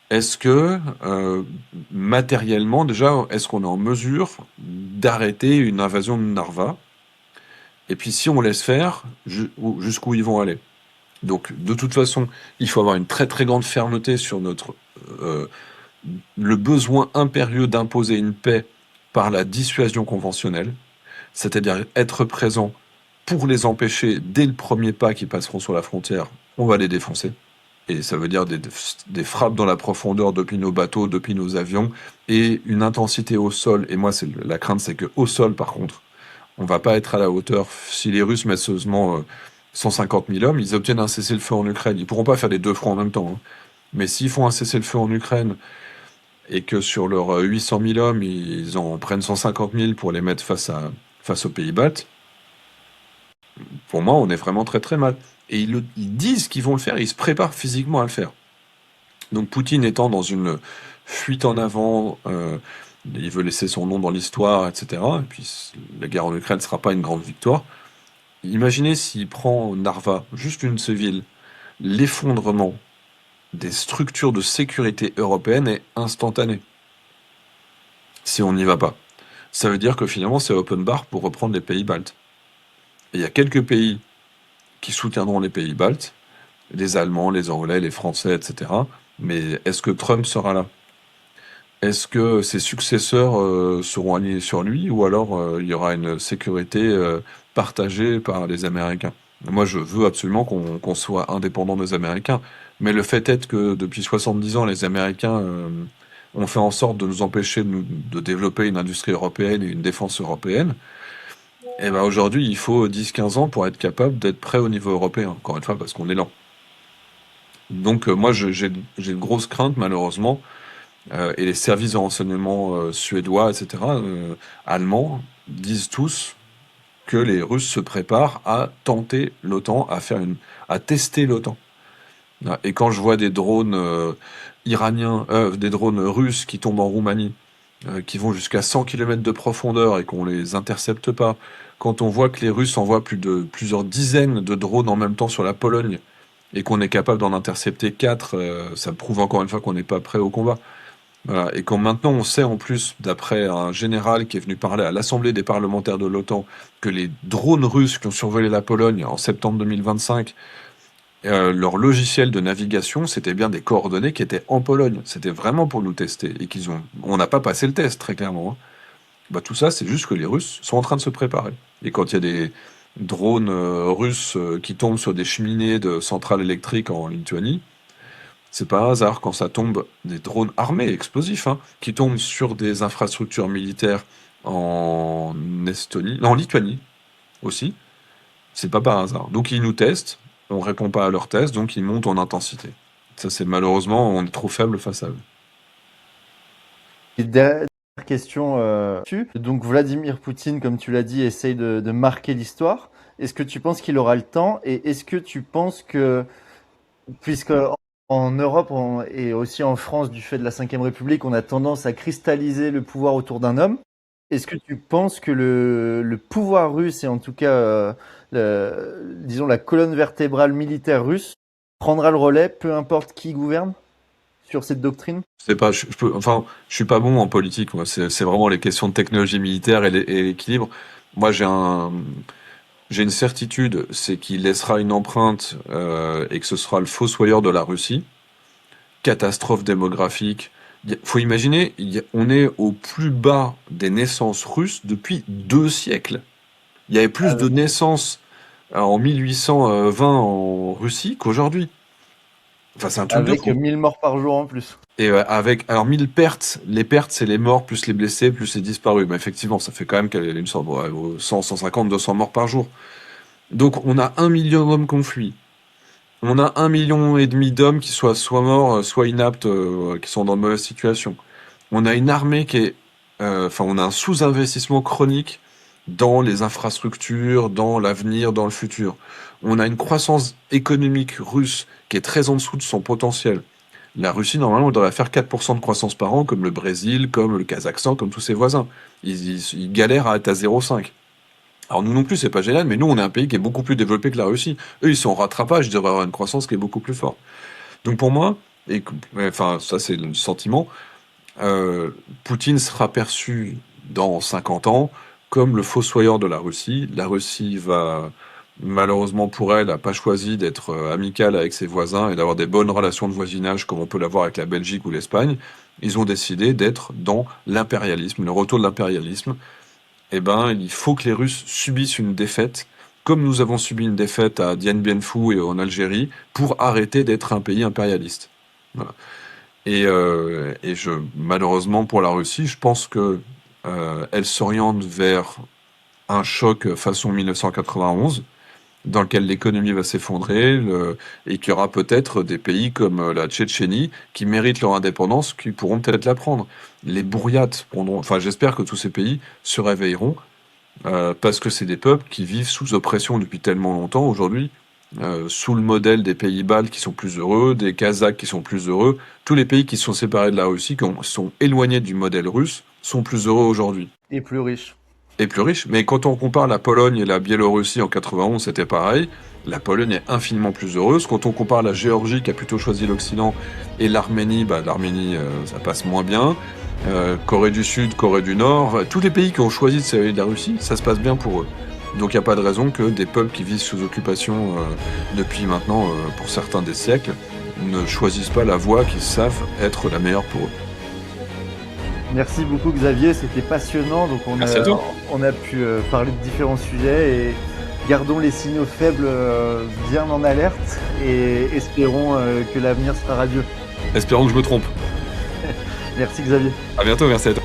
Est-ce que matériellement déjà, est-ce qu'on est en mesure d'arrêter une invasion de Narva? Et puis si on laisse faire, jusqu'où ils vont aller? Donc de toute façon, il faut avoir une très très grande fermeté sur euh, le besoin impérieux d'imposer une paix par la dissuasion conventionnelle, c'est-à-dire être présent pour les empêcher dès le premier pas qu'ils passeront sur la frontière, on va les défoncer. Et ça veut dire des frappes dans la profondeur depuis nos bateaux, depuis nos avions, et une intensité au sol. Et moi, la crainte, c'est que au sol, par contre, on va pas être à la hauteur. Si les Russes mettent seulement 150 000 hommes, ils obtiennent un cessez-le-feu en Ukraine. Ils pourront pas faire les deux fronts en même temps, hein. Mais s'ils font un cessez-le-feu en Ukraine et que sur leurs 800 000 hommes, ils en prennent 150 000 pour les mettre face aux pays baltes, pour moi, on est vraiment très très mal. Et ils disent qu'ils vont le faire, et ils se préparent physiquement à le faire. Donc Poutine étant dans une fuite en avant, il veut laisser son nom dans l'histoire, etc. Et puis la guerre en Ukraine ne sera pas une grande victoire. Imaginez s'il prend Narva, juste une de ces villes, l'effondrement des structures de sécurité européennes est instantané. Si on n'y va pas. Ça veut dire que finalement c'est open bar pour reprendre les pays baltes. Et il y a quelques pays qui soutiendront les pays baltes, les Allemands, les Anglais, les Français, etc. Mais est-ce que Trump sera là? Est-ce que ses successeurs seront alignés sur lui ou alors il y aura une sécurité partagée par les Américains? Moi, je veux absolument qu'on soit indépendant des Américains. Mais le fait est que depuis 70 ans, les Américains ont fait en sorte de nous empêcher de développer une industrie européenne et une défense européenne. Et ben aujourd'hui, il faut 10-15 ans pour être capable d'être prêt au niveau européen, encore une fois, parce qu'on est lent. Donc moi, j'ai de grosses craintes, malheureusement, et les services de renseignement suédois, etc., allemands, disent tous que les Russes se préparent à tenter l'OTAN, à tester l'OTAN. Et quand je vois des drones iraniens, des drones russes qui tombent en Roumanie, qui vont jusqu'à 100 km de profondeur et qu'on les intercepte pas, quand on voit que les Russes envoient plusieurs dizaines de drones en même temps sur la Pologne et qu'on est capable d'en intercepter 4, ça prouve encore une fois qu'on n'est pas prêt au combat. Voilà. Et quand maintenant on sait en plus, d'après un général qui est venu parler à l'Assemblée des parlementaires de l'OTAN, que les drones russes qui ont survolé la Pologne en septembre 2025, leur logiciel de navigation, c'était bien des coordonnées qui étaient en Pologne. C'était vraiment pour nous tester. Et on n'a pas passé le test, très clairement, hein. Bah, tout ça, c'est juste que les Russes sont en train de se préparer. Et quand il y a des drones russes qui tombent sur des cheminées de centrales électriques en Lituanie, c'est pas un hasard quand ça tombe, des drones armés, explosifs, hein, qui tombent sur des infrastructures militaires en Estonie, non, en Lituanie aussi, c'est pas par hasard. Donc ils nous testent, on répond pas à leurs tests, donc ils montent en intensité. Ça, c'est malheureusement, on est trop faible face à eux. Et dernière question donc Vladimir Poutine, comme tu l'as dit, essaye de marquer l'histoire. Est-ce que tu penses qu'il aura le temps et est-ce que tu penses que, puisque en Europe et aussi en France, du fait de la Ve République, on a tendance à cristalliser le pouvoir autour d'un homme, est-ce que tu penses que le pouvoir russe et en tout cas, disons la colonne vertébrale militaire russe prendra le relais, peu importe qui gouverne, sur cette doctrine? C'est pas, enfin, je suis pas bon en politique, moi. C'est vraiment les questions de technologie militaire et l'équilibre. Moi, j'ai une certitude, c'est qu'il laissera une empreinte et que ce sera le fossoyeur de la Russie. Catastrophe démographique. Faut imaginer, on est au plus bas des naissances russes depuis 2 siècles. Il y avait plus de naissances en 1820 en Russie qu'aujourd'hui. Enfin, c'est un truc de Avec fou. 1000 morts par jour en plus. Et avec, alors 1000 pertes, les pertes c'est les morts plus les blessés plus les disparus. Mais effectivement, ça fait quand même une sorte, 100, 150, 200 morts par jour. Donc on a 1 million d'hommes qui ont fui. On a 1,5 million d'hommes qui soit morts, soit inaptes, qui sont dans de mauvaises situations. On a une armée enfin, on a un sous-investissement chronique dans les infrastructures, dans l'avenir, dans le futur. On a une croissance économique russe qui est très en dessous de son potentiel. La Russie, normalement, devrait faire 4% de croissance par an, comme le Brésil, comme le Kazakhstan, comme tous ses voisins. Ils galèrent à être à 0,5. Alors nous non plus, c'est pas génial, mais nous, on est un pays qui est beaucoup plus développé que la Russie. Eux, ils sont en rattrapage, ils devraient avoir une croissance qui est beaucoup plus forte. Donc pour moi, enfin ça c'est le sentiment, euh, Poutine sera perçu dans 50 ans comme le fossoyeur de la Russie. La Russie va, malheureusement pour elle, n'a pas choisi d'être amicale avec ses voisins et d'avoir des bonnes relations de voisinage comme on peut l'avoir avec la Belgique ou l'Espagne. Ils ont décidé d'être dans l'impérialisme, le retour de l'impérialisme. Eh ben, il faut que les Russes subissent une défaite, comme nous avons subi une défaite à Dien Bien Phu et en Algérie, pour arrêter d'être un pays impérialiste. Voilà. Malheureusement pour la Russie, je pense que elle s'oriente vers un choc façon 1991, dans lequel l'économie va s'effondrer, et qu'il y aura peut-être des pays comme la Tchétchénie qui méritent leur indépendance, qui pourront peut-être la prendre. Les Bouriates prendront, enfin j'espère que tous ces pays se réveilleront, parce que c'est des peuples qui vivent sous oppression depuis tellement longtemps aujourd'hui, sous le modèle des pays baltes qui sont plus heureux, des Kazakhs qui sont plus heureux. Tous les pays qui se sont séparés de la Russie, sont éloignés du modèle russe, sont plus heureux aujourd'hui. Et plus riche. Et plus riches. Mais quand on compare la Pologne et la Biélorussie en 91, c'était pareil. La Pologne est infiniment plus heureuse. Quand on compare la Géorgie qui a plutôt choisi l'Occident et l'Arménie, l'Arménie, ça passe moins bien. Corée du Sud, Corée du Nord, tous les pays qui ont choisi de s'éloigner de la Russie, ça se passe bien pour eux. Donc il n'y a pas de raison que des peuples qui vivent sous occupation depuis maintenant, pour certains des siècles, ne choisissent pas la voie qu'ils savent être la meilleure pour eux. Merci beaucoup Xavier, c'était passionnant. Donc Merci à toi. on a pu parler de différents sujets et gardons les signaux faibles bien en alerte et espérons que l'avenir sera radieux. Espérons que je me trompe. Merci Xavier. À bientôt, merci à toi.